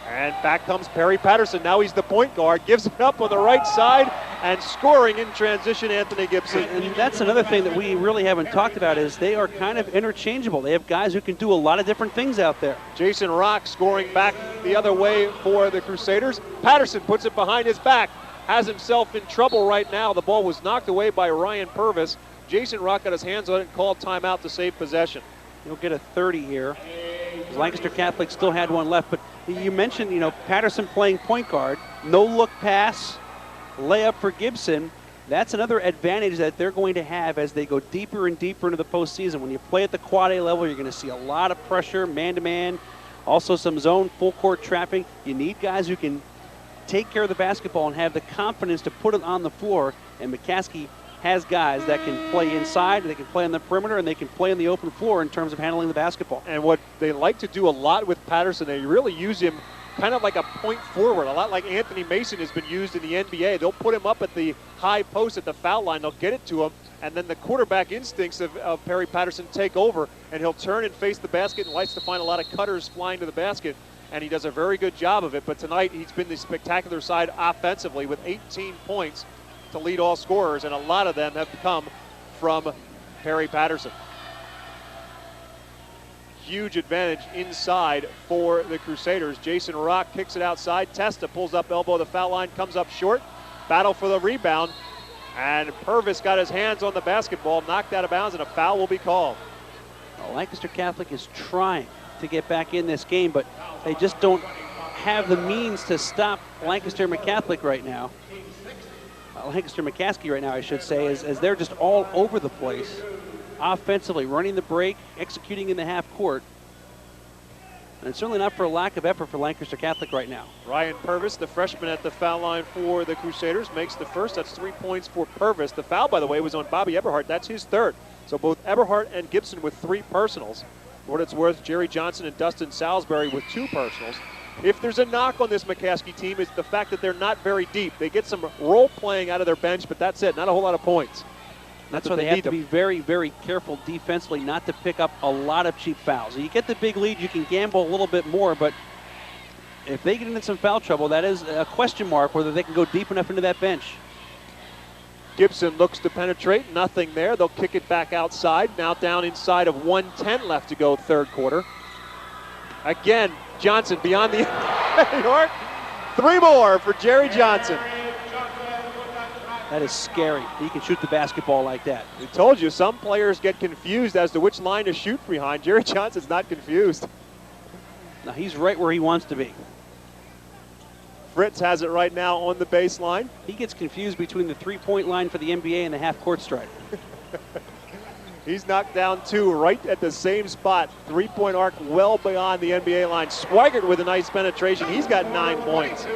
and back comes Perry Patterson. Now he's the point guard, gives it up on the right side, and scoring in transition, Anthony Gibson. And that's another thing that we really haven't talked about is they are kind of interchangeable. They have guys who can do a lot of different things out there. Jason Rock scoring back the other way for the Crusaders. Patterson puts it behind his back, has himself in trouble right now. The ball was knocked away by Ryan Purvis. Jason Rock got his hands on it and called timeout to save possession. He'll get a 30 here. Lancaster Catholic still had one left, but you mentioned, Patterson playing point guard, no look pass, layup for Gibson. That's another advantage that they're going to have as they go deeper and deeper into the postseason. When you play at the quad A level, you're going to see a lot of pressure, man-to-man, also some zone full court trapping. You need guys who can take care of the basketball and have the confidence to put it on the floor, and McCaskey has guys that can play inside, they can play on the perimeter, and they can play on the open floor in terms of handling the basketball. And what they like to do a lot with Patterson, they really use him kind of like a point forward, a lot like Anthony Mason has been used in the NBA. They'll put him up at the high post at the foul line, they'll get it to him, and then the quarterback instincts of Perry Patterson take over, and he'll turn and face the basket and likes to find a lot of cutters flying to the basket, and he does a very good job of it. But tonight he's been the spectacular side offensively with 18 points to lead all scorers, and a lot of them have come from Perry Patterson. Huge advantage inside for the Crusaders. Jason Rock kicks it outside. Testa pulls up elbow, the foul line, comes up short. Battle for the rebound, and Purvis got his hands on the basketball, knocked out of bounds, and a foul will be called. Well, Lancaster Catholic is trying to get back in this game, but they just don't have the means to stop Lancaster McCatholic right now. Lancaster McCaskey right now, I should say, as they're just all over the place offensively, running the break, executing in the half court. And it's certainly not for a lack of effort for Lancaster Catholic right now. Ryan Purvis, the freshman at the foul line for the Crusaders, makes the first. That's 3 points for Purvis. The foul, by the way, was on Bobby Eberhardt. That's his third. So both Eberhardt and Gibson with 3 personals. For what it's worth, Jerry Johnson and Dustin Salisbury with 2 personals. If there's a knock on this McCaskey team, it's the fact that they're not very deep. They get some role playing out of their bench, but that's it. Not a whole lot of points. That's why they have to be very, very careful defensively not to pick up a lot of cheap fouls. You get the big lead, you can gamble a little bit more, but if they get into some foul trouble, that is a question mark whether they can go deep enough into that bench. Gibson looks to penetrate. Nothing there. They'll kick it back outside. Now down inside of 1:10 left to go third quarter. Again, Johnson beyond the arc. 3 more for Jerry Johnson. That is scary. He can shoot the basketball like that. We told you, some players get confused as to which line to shoot behind. Jerry Johnson's not confused. Now he's right where he wants to be. Fritz has it right now on the baseline. He gets confused between the 3-point line for the NBA and the half-court stride. He's knocked down 2 right at the same spot. 3-point arc well beyond the NBA line. Swigert with a nice penetration. He's got 9 points.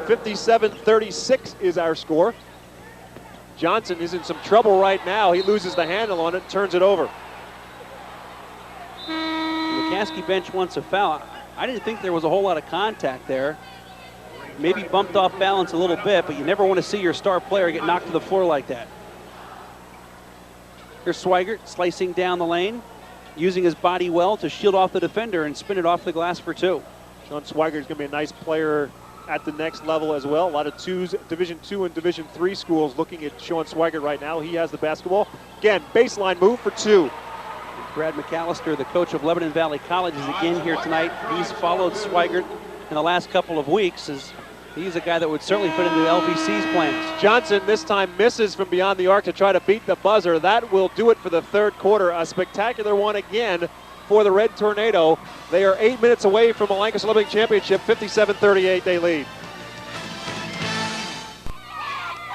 57-36 is our score. Johnson is in some trouble right now. He loses the handle on it, turns it over. The McCaskey bench wants a foul. I didn't think there was a whole lot of contact there. Maybe bumped off balance a little bit, but you never want to see your star player get knocked to the floor like that. Here's Swigert slicing down the lane. using his body well to shield off the defender and spin it off the glass for two. Sean Swigert is going to be a nice player at the next level as well. A lot of Division II and Division III schools looking at Sean Swigert right now. He has the basketball. Again, baseline move for two. Brad McCaskey, the coach of Lebanon Valley College, is again here tonight. He's followed Swigert in the last couple of weeks, as he's a guy that would certainly fit into LVC's plans. Johnson this time misses from beyond the arc to try to beat the buzzer. That will do it for the third quarter. A spectacular one again for the Red Tornado. They are 8 minutes away from a Lancaster Lebanon League championship. 57-38 they lead.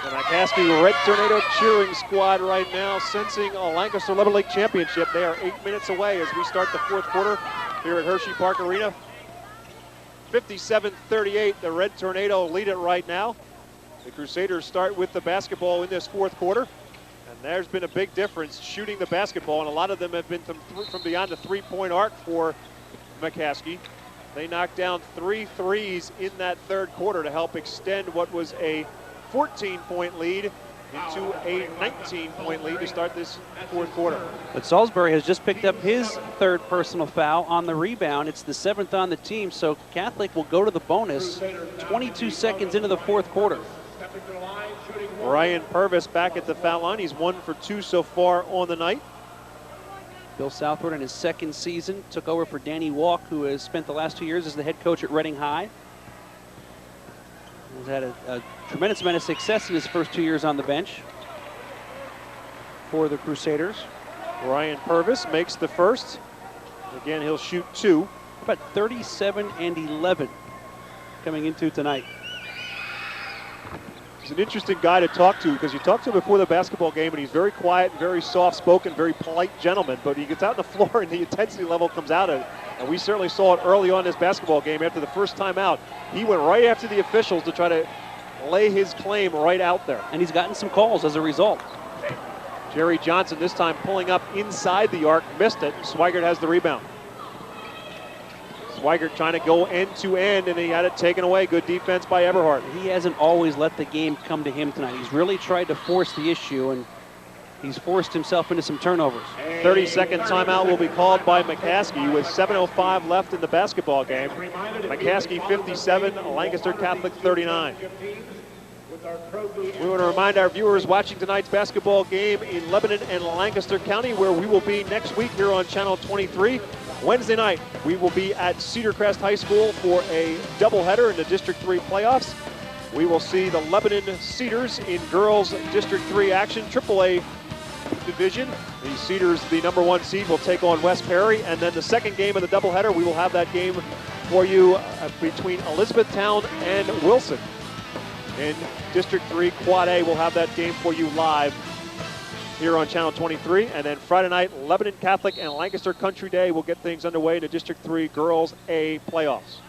The McCaskey Red Tornado cheering squad right now sensing a Lancaster Lebanon League championship. They are 8 minutes away as we start the fourth quarter here at Hershey Park Arena. 57-38, the Red Tornado lead it right now. The Crusaders start with the basketball in this fourth quarter. And there's been a big difference shooting the basketball, and a lot of them have been from beyond the three-point arc for McCaskey. They knocked down 3 threes in that third quarter to help extend what was a 14-point lead into a 19-point lead to start this fourth quarter. But Salisbury has just picked up his third personal foul on the rebound. It's the 7th on the team, so Catholic will go to the bonus 22 seconds into the fourth quarter. Ryan Purvis back at the foul line. He's 1 for 2 so far on the night. Bill Southward in his second season took over for Danny Walk, who has spent the last 2 years as the head coach at Reading High. He's had a tremendous amount of success in his first 2 years on the bench for the Crusaders. Ryan Purvis makes the first. Again, he'll shoot 2. About 37 and 11 coming into tonight. He's an interesting guy to talk to because you talk to him before the basketball game and he's very quiet, very soft-spoken, very polite gentleman, but he gets out on the floor and the intensity level comes out of it. And we certainly saw it early on in this basketball game. After the first time out, he went right after the officials to try to lay his claim right out there. And he's gotten some calls as a result. Jerry Johnson this time pulling up inside the arc, missed it. Swigert has the rebound. Swigert trying to go end-to-end, and he had it taken away. Good defense by Eberhardt. He hasn't always let the game come to him tonight. He's really tried to force the issue, and he's forced himself into some turnovers. 30-second timeout will be called by McCaskey with 7:05 left in the basketball game. McCaskey 57, Lancaster Catholic 39. We want to remind our viewers watching tonight's basketball game in Lebanon and Lancaster County, where we will be next week here on Channel 23. Wednesday night, we will be at Cedar Crest High School for a doubleheader in the District 3 playoffs. We will see the Lebanon Cedars in girls District 3 action, AAA division. The Cedars, the #1 seed, will take on West Perry. And then the second game of the doubleheader, we will have that game for you between Elizabethtown and Wilson. In District 3 Quad A, we'll have that game for you live here on Channel 23. And then Friday night, Lebanon Catholic and Lancaster Country Day will get things underway in the District 3 Girls A playoffs.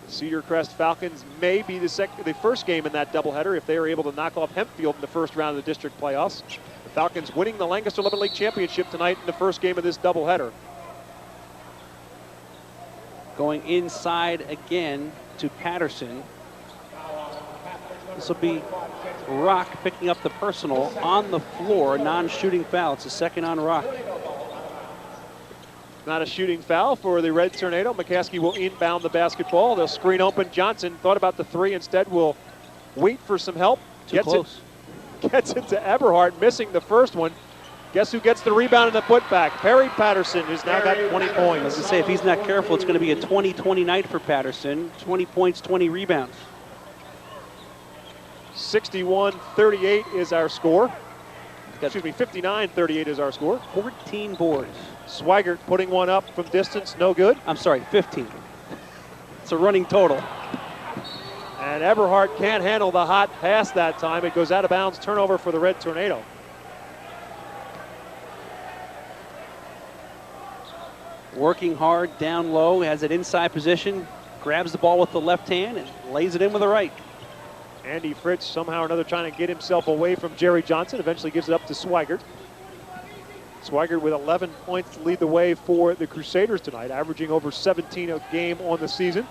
The Cedar Crest Falcons may be the first game in that doubleheader if they are able to knock off Hempfield in the first round of the district playoffs. The Falcons winning the Lancaster Lebanon League Championship tonight in the first game of this doubleheader. Going inside again to Patterson. This will be Rock picking up the personal on the floor, non-shooting foul. It's a second on Rock. Not a shooting foul for the Red Tornado. McCaskey will inbound the basketball. They'll screen open. Johnson thought about the 3, instead will wait for some help. Too close. Gets it to Eberhardt, missing the first one. Guess who gets the rebound and the putback? Perry Patterson, who's now got 20 points. I was going to say, if he's not careful, it's going to be a 20-20 night for Patterson. 20 points, 20 rebounds. 61-38 is our score. Excuse me, 59-38 is our score. 14 boards. Swigert putting one up from distance, no good. I'm sorry, 15. It's a running total. And Eberhardt can't handle the hot pass that time. It goes out of bounds, turnover for the Red Tornado. Working hard down low, has it inside position, grabs the ball with the left hand and lays it in with the right. Andy Fritz somehow or another trying to get himself away from Jerry Johnson, eventually gives it up to Swigert. Swigert with 11 points to lead the way for the Crusaders tonight, averaging over 17 a game on the season.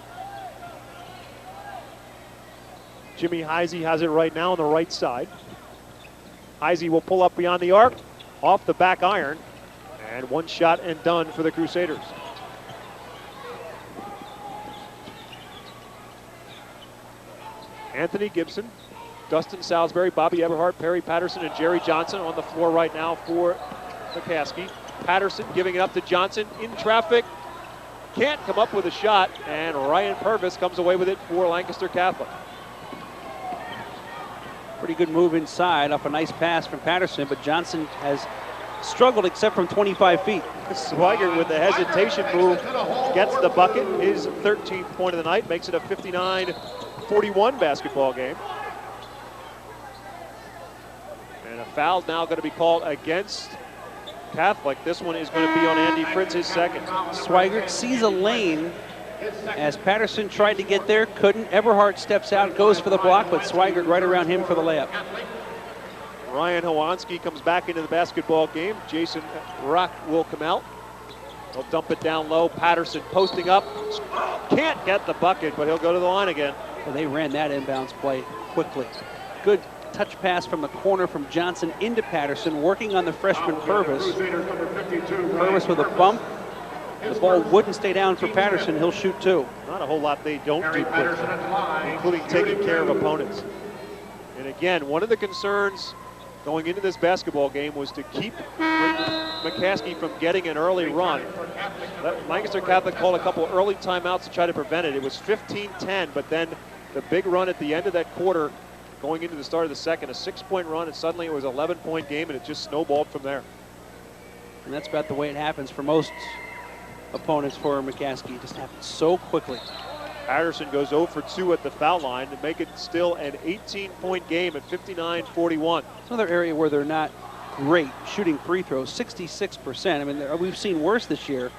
Jimmy Heisey has it right now on the right side. Heisey will pull up beyond the arc, off the back iron, And one shot and done for the Crusaders. Anthony Gibson, Dustin Salisbury, Bobby Eberhardt, Perry Patterson, and Jerry Johnson on the floor right now for McCaskey. Patterson giving it up to Johnson in traffic. Can't come up with a shot, and Ryan Purvis comes away with it for Lancaster Catholic. Pretty good move inside off a nice pass from Patterson, but Johnson has struggled except from 25 feet. Swigert with the hesitation move gets the bucket, his 13th point of the night, makes it a 59-41 basketball game. And a foul now going to be called against Catholic. This one is going to be on Andy Fritz, his second. Swigert sees a lane as Patterson tried to get there, couldn't. Eberhardt steps out, goes for the block, but Swigert right around him for the layup. Ryan Hawanski comes back into the basketball game. Jason Rock will come out. He'll dump it down low. Patterson posting up. Can't get the bucket, but he'll go to the line again. Well, they ran that inbounds play quickly. Good touch pass from the corner from Johnson into Patterson, working on the freshman Purvis. Purvis with a bump. The ball wouldn't stay down for Patterson. He'll shoot two. Not a whole lot they don't do quickly, including taking care of opponents. And again, one of the concerns going into this basketball game was to keep McCaskey from getting an early run. Lancaster Catholic called a couple early timeouts to try to prevent it. It was 15-10, but then the big run at the end of that quarter, going into the start of the second, a 6-point run, and suddenly it was an 11-point game, and it just snowballed from there. And that's about the way it happens for most opponents for McCaskey. It just happens so quickly. Patterson goes 0 for 2 at the foul line to make it still an 18-point game at 59-41. It's another area where they're not great shooting free throws, 66%. I mean, we've seen worse this year,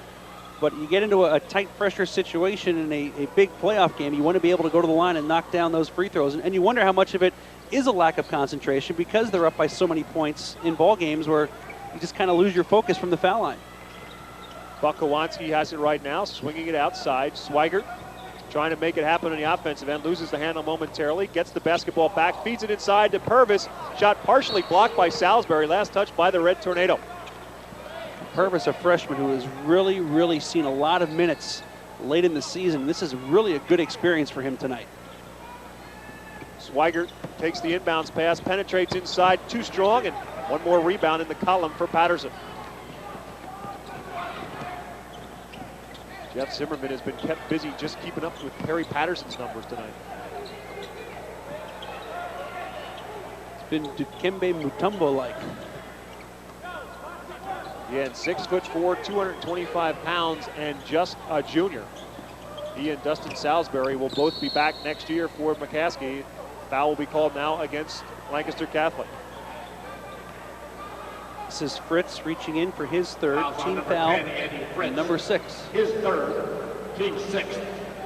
but you get into a tight pressure situation in a big playoff game, you want to be able to go to the line and knock down those free throws. And you wonder how much of it is a lack of concentration because they're up by so many points in ball games where you just kind of lose your focus from the foul line. Buck Hawanski has it right now, swinging it outside. Swigert trying to make it happen on the offensive end, loses the handle momentarily, gets the basketball back, feeds it inside to Purvis. Shot partially blocked by Salisbury, last touch by the Red Tornado. Purvis, a freshman who has really seen a lot of minutes late in the season. This is really a good experience for him tonight. Swigert takes the inbounds pass, penetrates inside, too strong, and one more rebound in the column for Patterson. Jeff Zimmerman has been kept busy just keeping up with Perry Patterson's numbers tonight. It's been Dikembe Mutombo-like. Yeah, and 6'4", 225 pounds, and just a junior. He and Dustin Salisbury will both be back next year for McCaskey. Foul will be called now against Lancaster Catholic. This is Fritz reaching in for his third team foul, and number 6. His third, team 6.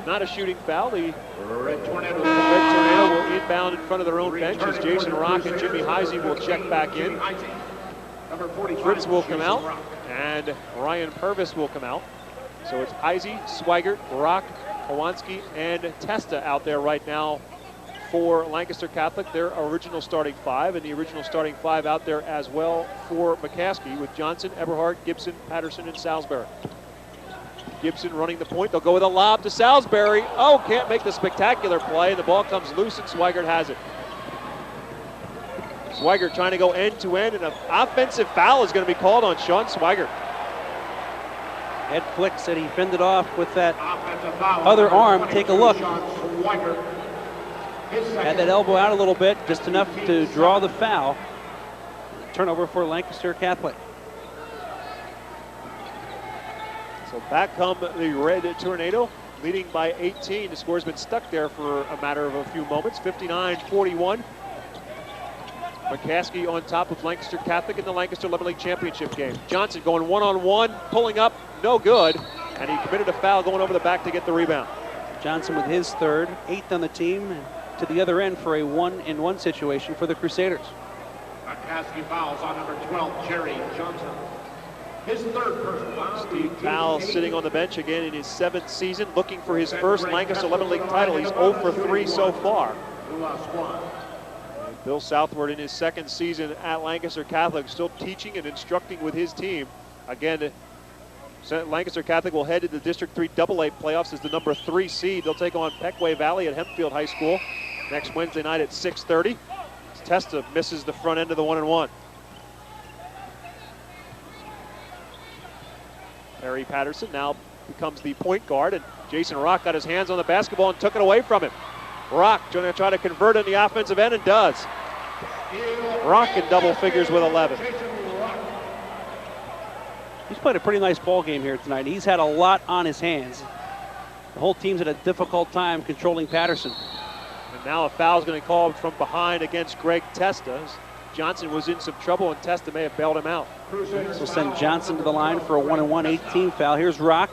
Not a shooting foul. The Red Tornado will inbound in front of their own bench as Jason Rock and Jimmy Heisey will check back in. Fritz will come out, and Ryan Purvis will come out. So it's Heisey, Swigert, Rock, Hawanski, and Testa out there right now for Lancaster Catholic, their original starting 5, and the original starting 5 out there as well for McCaskey with Johnson, Eberhardt, Gibson, Patterson, and Salisbury. Gibson running the point. They'll go with a lob to Salisbury. Oh, can't make the spectacular play. The ball comes loose, and Swigert has it. Swigert trying to go end-to-end, and an offensive foul is going to be called on Sean Swigert. Ed Flick said he fended off with that other arm. Take a look. Had that elbow out a little bit, just enough to draw the foul. Turnover for Lancaster Catholic. So back come the Red Tornado, leading by 18. The score's been stuck there for a matter of a few moments, 59-41. McCaskey on top of Lancaster Catholic in the Lancaster 11 League Championship game. Johnson going one-on-one, pulling up, no good, and he committed a foul going over the back to get the rebound. Johnson with his third, 8th on the team, and to the other end for a 1-in-1 situation for the Crusaders. McCaskey fouls on number 12, Jerry Johnson. His third personal foul. Steve Powell sitting on the bench again in his 7th season, looking for his first Lancaster 11 League title. He's 0 for 3 so far. Bill Southward in his 2nd season at Lancaster Catholic, still teaching and instructing with his team. Again, Lancaster Catholic will head to the District 3 AA playoffs as the number 3 seed. They'll take on Peckway Valley at Hempfield High School next Wednesday night at 6:30. Testa misses the front end of the 1-1. Harry Patterson now becomes the point guard, and Jason Rock got his hands on the basketball and took it away from him. Rock going to try to convert in the offensive end and does. Rock in double figures with 11. He's played a pretty nice ball game here tonight. He's had a lot on his hands. The whole team's had a difficult time controlling Patterson. And now a foul is going to be called from behind against Greg Testa. Johnson was in some trouble, and Testa may have bailed him out. This will send Johnson to the line for a 1-1 18 foul. Here's Rock.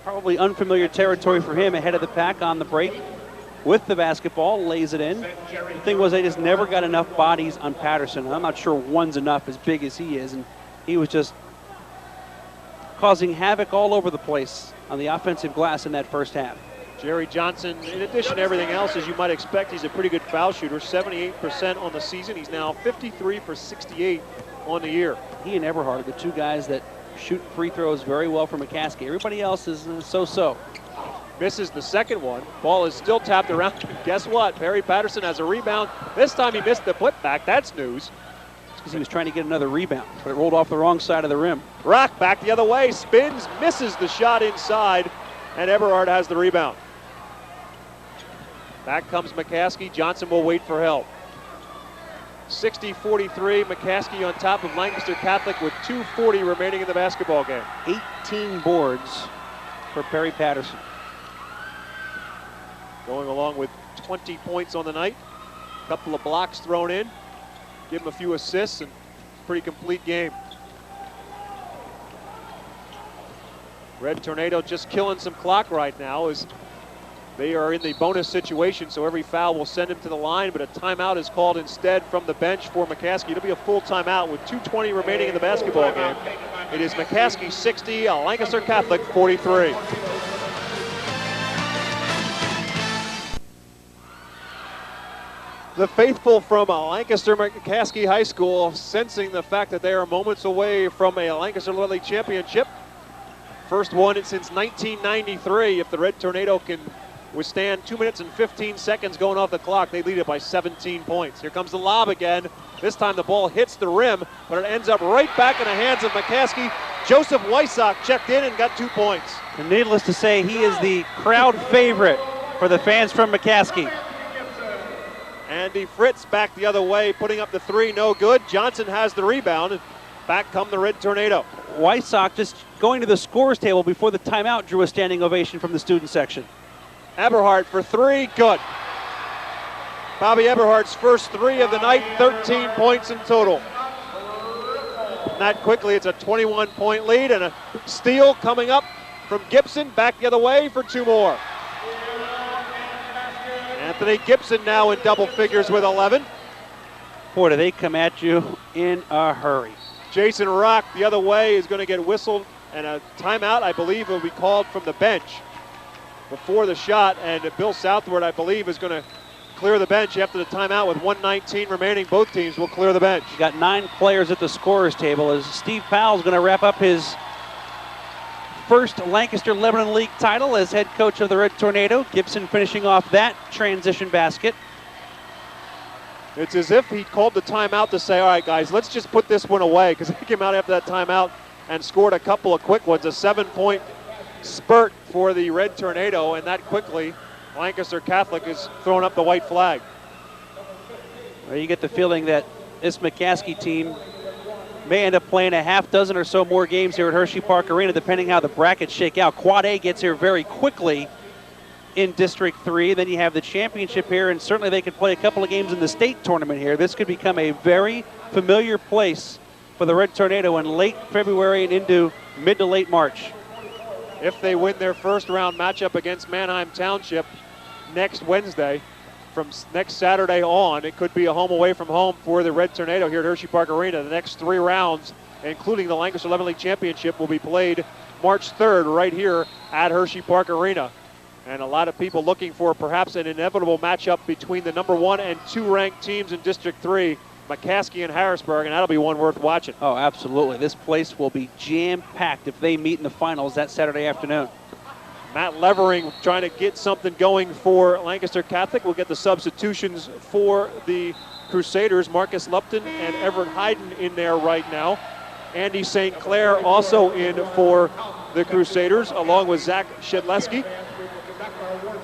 Probably unfamiliar territory for him, ahead of the pack on the break with the basketball, lays it in. The thing was, they just never got enough bodies on Patterson. I'm not sure one's enough, as big as he is, and he was just causing havoc all over the place on the offensive glass in that first half. Jerry Johnson, in addition to everything else, as you might expect, he's a pretty good foul shooter, 78% on the season. He's now 53 for 68 on the year. He and Eberhard are the two guys that shoot free throws very well for McCaskey. Everybody else is so-so. Misses the second one. Ball is still tapped around. Guess what? Perry Patterson has a rebound. This time he missed the putback. That's news. Because he was trying to get another rebound, but it rolled off the wrong side of the rim. Rock back the other way, spins, misses the shot inside, and Eberhard has the rebound. Back comes McCaskey. Johnson will wait for help. 60-43, McCaskey on top of Lancaster Catholic with 2:40 remaining in the basketball game. 18 boards for Perry Patterson. Going along with 20 points on the night. A couple of blocks thrown in. Give him a few assists and pretty complete game. Red Tornado just killing some clock right now as they are in the bonus situation, so every foul will send him to the line, but a timeout is called instead from the bench for McCaskey. It'll be a full timeout with 2:20 remaining in the basketball game. It is McCaskey 60, Lancaster Catholic 43. The faithful from Lancaster McCaskey High School sensing the fact that they are moments away from a Lancaster Little League championship. First one since 1993. If the Red Tornado can withstand 2 minutes and 15 seconds going off the clock, they lead it by 17 points. Here comes the lob again. This time the ball hits the rim, but it ends up right back in the hands of McCaskey. Joseph Wysock checked in and got 2 points. And needless to say, he is the crowd favorite for the fans from McCaskey. Andy Fritz back the other way, putting up the three, no good. Johnson has the rebound, and back come the Red Tornado. Wysock just going to the scorer's table before the timeout drew a standing ovation from the student section. Eberhard for three, good. Bobby Eberhard's first three of the night, 13 points in total. Not quickly, it's a 21-point lead, and a steal coming up from Gibson, back the other way for two more. Anthony Gibson now in double figures with 11. Boy, do they come at you in a hurry. Jason Rock the other way is going to get whistled, and a timeout, I believe, will be called from the bench before the shot, and Bill Southward, I believe, is going to clear the bench after the timeout with 1:19 remaining. Both teams will clear the bench. You got 9 players at the scorer's table as Steve Powell's going to wrap up his first Lancaster Lebanon League title as head coach of the Red Tornado. Gibson finishing off that transition basket. It's as if he called the timeout to say, all right, guys, let's just put this one away, because he came out after that timeout and scored a couple of quick ones, a 7-point spurt for the Red Tornado, and that quickly Lancaster Catholic is throwing up the white flag. Well, you get the feeling that this McCaskey team may end up playing a half dozen or so more games here at Hershey Park Arena, depending how the brackets shake out. Quad A gets here very quickly in District 3. Then you have the championship here, and certainly they could play a couple of games in the state tournament here. This could become a very familiar place for the Red Tornado in late February and into mid to late March. If they win their first round matchup against Manheim Township next Wednesday, from next Saturday on, it could be a home away from home for the Red Tornado here at Hershey Park Arena. The next 3 rounds, including the Lancaster Lebanon League Championship, will be played March 3rd right here at Hershey Park Arena. And a lot of people looking for perhaps an inevitable matchup between the number 1 and 2 ranked teams in District 3 McCaskey and Harrisburg, and that'll be one worth watching. Oh, absolutely. This place will be jam-packed if they meet in the finals that Saturday afternoon. Matt Levering trying to get something going for Lancaster Catholic. We'll get the substitutions for the Crusaders. Marcus Lupton and Everett Hayden in there right now. Andy St. Clair also in for the Crusaders, along with Zach Shedleski.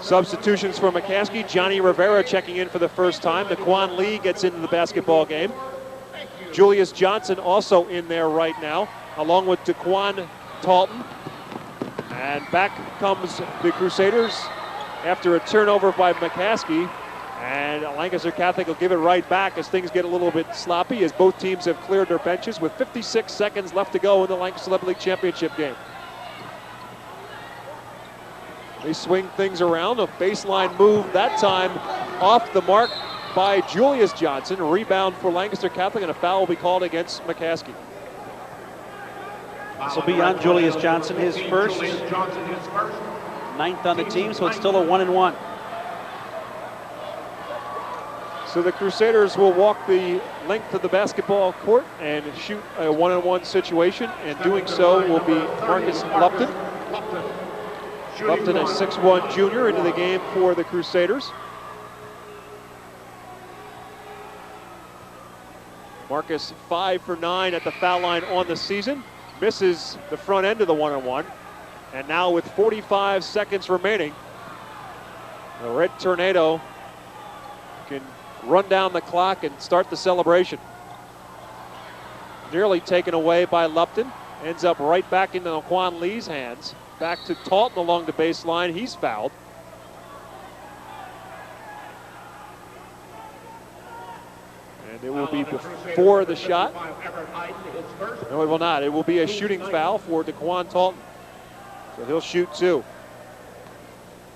Substitutions for McCaskey. Johnny Rivera checking in for the first time. Daquan Lee gets into the basketball game. Julius Johnson also in there right now, along with Daquan Talton. And back comes the Crusaders after a turnover by McCaskey. And Lancaster Catholic will give it right back as things get a little bit sloppy, as both teams have cleared their benches with 56 seconds left to go in the Lancaster Level League Championship game. They swing things around. A baseline move that time off the mark by Julius Johnson. A rebound for Lancaster Catholic, and a foul will be called against McCaskey. This will be on Julius Johnson, his first. Ninth on the team, so it's still a 1-and-1. So the Crusaders will walk the length of the basketball court and shoot a 1-on-1 situation, and doing so will be Marcus Lupton. Lupton, a 6'1" junior, into the game for the Crusaders. Marcus 5 for 9 at the foul line on the season. Misses the front end of the 1-on-1. And now with 45 seconds remaining, the Red Tornado can run down the clock and start the celebration. Nearly taken away by Lupton. Ends up right back into Daquan Lee's hands. Back to Talton along the baseline. He's fouled. And it will be before the shot. No, it will not. It will be a shooting foul for Daquan Talton. So he'll shoot 2.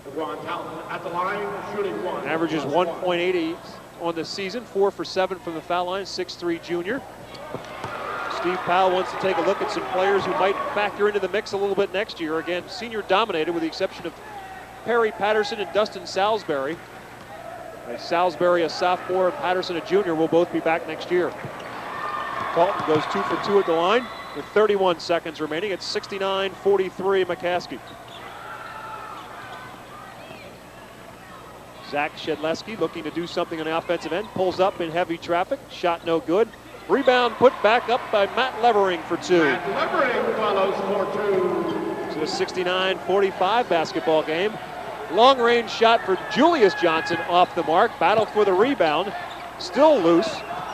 Daquan Talton at the line, shooting 1. Averages 1.88 on the season, 4 for 7 from the foul line, 6'3" junior. Steve Powell wants to take a look at some players who might factor into the mix a little bit next year. Again, senior dominated with the exception of Perry Patterson and Dustin Salisbury. Salisbury, a sophomore, and Patterson, a junior, will both be back next year. Talton goes 2 for 2 at the line with 31 seconds remaining. It's 69-43 McCaskey. Zach Shedleski looking to do something on the offensive end. Pulls up in heavy traffic. Shot no good. Rebound put back up by Matt Levering for 2. Matt Levering follows for 2. So a 69-45 basketball game. Long range shot for Julius Johnson off the mark. Battle for the rebound. Still loose.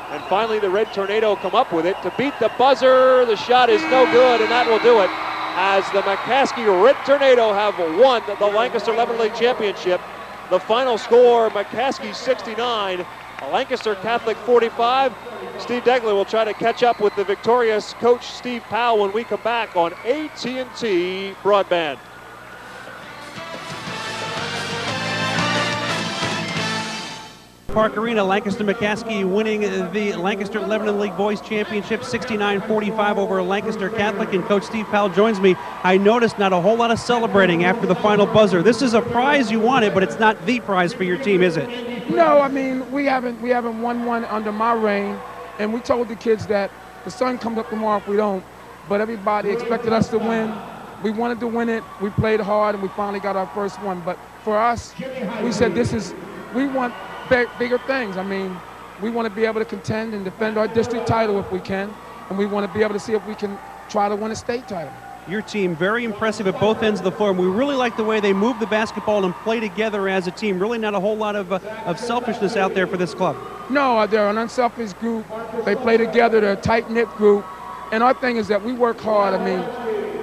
And finally the Red Tornado come up with it to beat the buzzer. The shot is no good, and that will do it, as the McCaskey Red Tornado have won the Lancaster Level League Championship. The final score, McCaskey 69, Lancaster Catholic 45. Steve Degler will try to catch up with the victorious coach Steve Powell when we come back on AT&T Broadband. Park Arena, Lancaster McCaskey winning the Lancaster Lebanon League Boys Championship 69-45 over Lancaster Catholic, and Coach Steve Powell joins me. I noticed not a whole lot of celebrating after the final buzzer. This is a prize you wanted, but it's not the prize for your team, is it? No, I mean, we haven't won one under my reign, and we told the kids that the sun comes up tomorrow if we don't, but everybody expected us to win. We wanted to win it. We played hard, and we finally got our first one. But for us, we said we want bigger things. I mean, we want to be able to contend and defend our district title if we can, and we want to be able to see if we can try to win a state title. Your team, very impressive at both ends of the floor, and we really like the way they move the basketball and play together as a team. Really not a whole lot of selfishness out there for this club. No, they're an unselfish group. They play together. They're a tight-knit group. And our thing is that we work hard. I mean,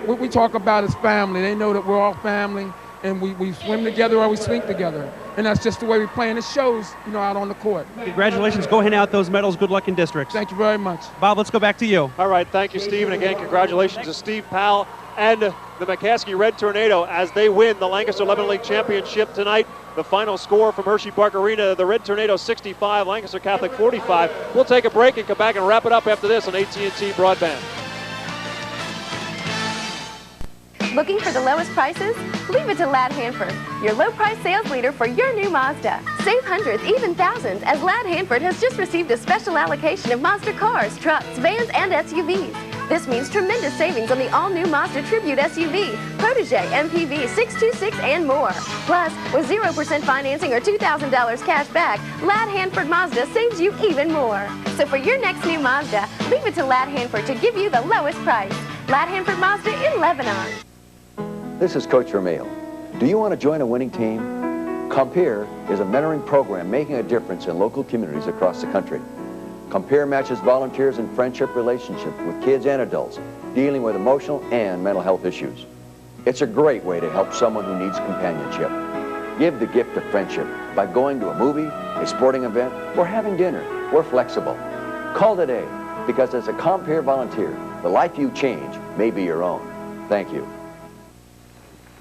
what we talk about is family. They know that we're all family, and we swim together or we sink together. And that's just the way we play, and it shows, out on the court. Congratulations. Go hand out those medals. Good luck in districts. Thank you very much. Bob, let's go back to you. All right, thank you, Steve. And again, congratulations to Steve Powell and the McCaskey Red Tornado as they win the Lancaster Lebanon League Championship tonight. The final score from Hershey Park Arena, the Red Tornado 65, Lancaster Catholic 45. We'll take a break and come back and wrap it up after this on AT&T Broadband. Looking for the lowest prices? Leave it to Ladd Hanford, your low price sales leader for your new Mazda. Save hundreds, even thousands, as Ladd Hanford has just received a special allocation of Mazda cars, trucks, vans, and SUVs. This means tremendous savings on the all-new Mazda Tribute SUV, Protege, MPV, 626, and more. Plus, with 0% financing or $2,000 cash back, Ladd Hanford Mazda saves you even more. So for your next new Mazda, leave it to Ladd Hanford to give you the lowest price. Ladd Hanford Mazda in Lebanon. This is Coach Vermeil. Do you want to join a winning team? Compare is a mentoring program making a difference in local communities across the country. Compare matches volunteers in friendship relationships with kids and adults dealing with emotional and mental health issues. It's a great way to help someone who needs companionship. Give the gift of friendship by going to a movie, a sporting event, or having dinner. We're flexible. Call today, because as a Compare volunteer, the life you change may be your own. Thank you.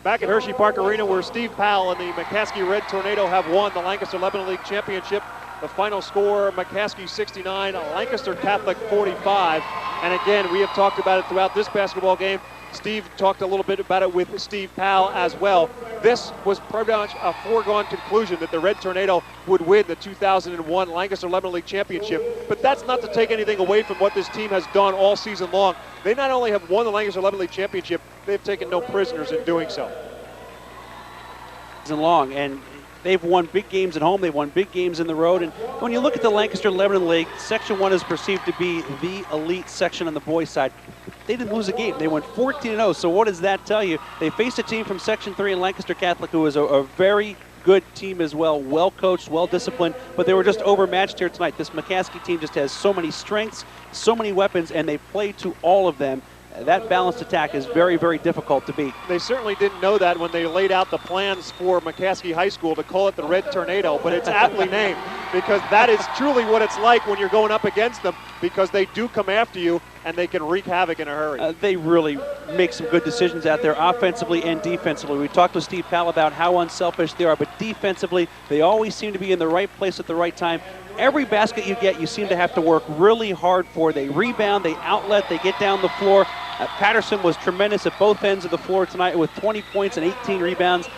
Back at Hershey Park Arena, where Steve Powell and the McCaskey Red Tornado have won the Lancaster Lebanon League Championship. The final score, McCaskey 69, Lancaster Catholic 45. And again, we have talked about it throughout this basketball game. Steve talked a little bit about it with Steve Powell as well. This was pretty much a foregone conclusion that the Red Tornado would win the 2001 Lancaster Lebanon League Championship. But that's not to take anything away from what this team has done all season long. They not only have won the Lancaster Lebanon League Championship, they've taken no prisoners in doing so. Season long, and they've won big games at home. They've won big games in the road. And when you look at the Lancaster Lebanon League, Section 1 is perceived to be the elite section on the boys' side. They didn't lose a game. They went 14-0. So what does that tell you? They faced a team from Section 3 in Lancaster Catholic who is a very good team as well, well-coached, well-disciplined, but they were just overmatched here tonight. This McCaskey team just has so many strengths, so many weapons, and they play to all of them. That balanced attack is very, very difficult to beat. They certainly didn't know that when they laid out the plans for McCaskey High School to call it the Red Tornado, but it's aptly named because that is truly what it's like when you're going up against them, because they do come after you and they can wreak havoc in a hurry. They really make some good decisions out there offensively and defensively. We talked with Steve Powell about how unselfish they are, but defensively, they always seem to be in the right place at the right time. Every basket you get, you seem to have to work really hard for. They rebound, they outlet, they get down the floor. Patterson was tremendous at both ends of the floor tonight with 20 points and 18 rebounds.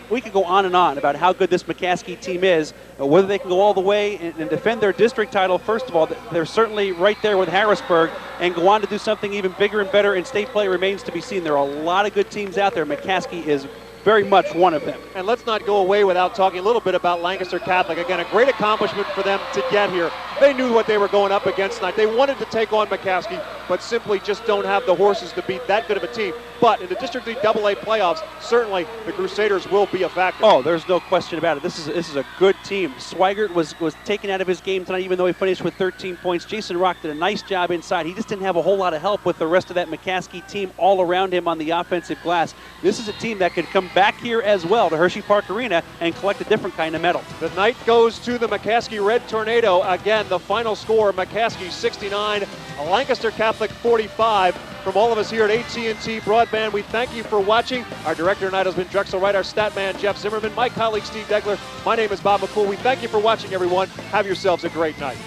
We could go on and on about how good this McCaskey team is, whether they can go all the way and defend their district title. First of all, they're certainly right there with Harrisburg, and go on to do something even bigger and better in state play remains to be seen. There are a lot of good teams out there. McCaskey is very much one of them. And let's not go away without talking a little bit about Lancaster Catholic. Again, a great accomplishment for them to get here. They knew what they were going up against tonight. They wanted to take on McCaskey, but simply just don't have the horses to beat that good of a team. But in the District League AA playoffs, certainly the Crusaders will be a factor. Oh, there's no question about it. This is a good team. Swigert was taken out of his game tonight, even though he finished with 13 points. Jason Rock did a nice job inside. He just didn't have a whole lot of help with the rest of that McCaskey team all around him on the offensive glass. This is a team that could come back here as well to Hershey Park Arena and collect a different kind of medal. The night goes to the McCaskey Red Tornado. Again, the final score, McCaskey 69, Lancaster Catholic 45. From all of us here at AT&T Broadband, we thank you for watching. Our director tonight has been Drexel Wright, our stat man Jeff Zimmerman, my colleague Steve Degler. My name is Bob McCool. We thank you for watching, everyone. Have yourselves a great night.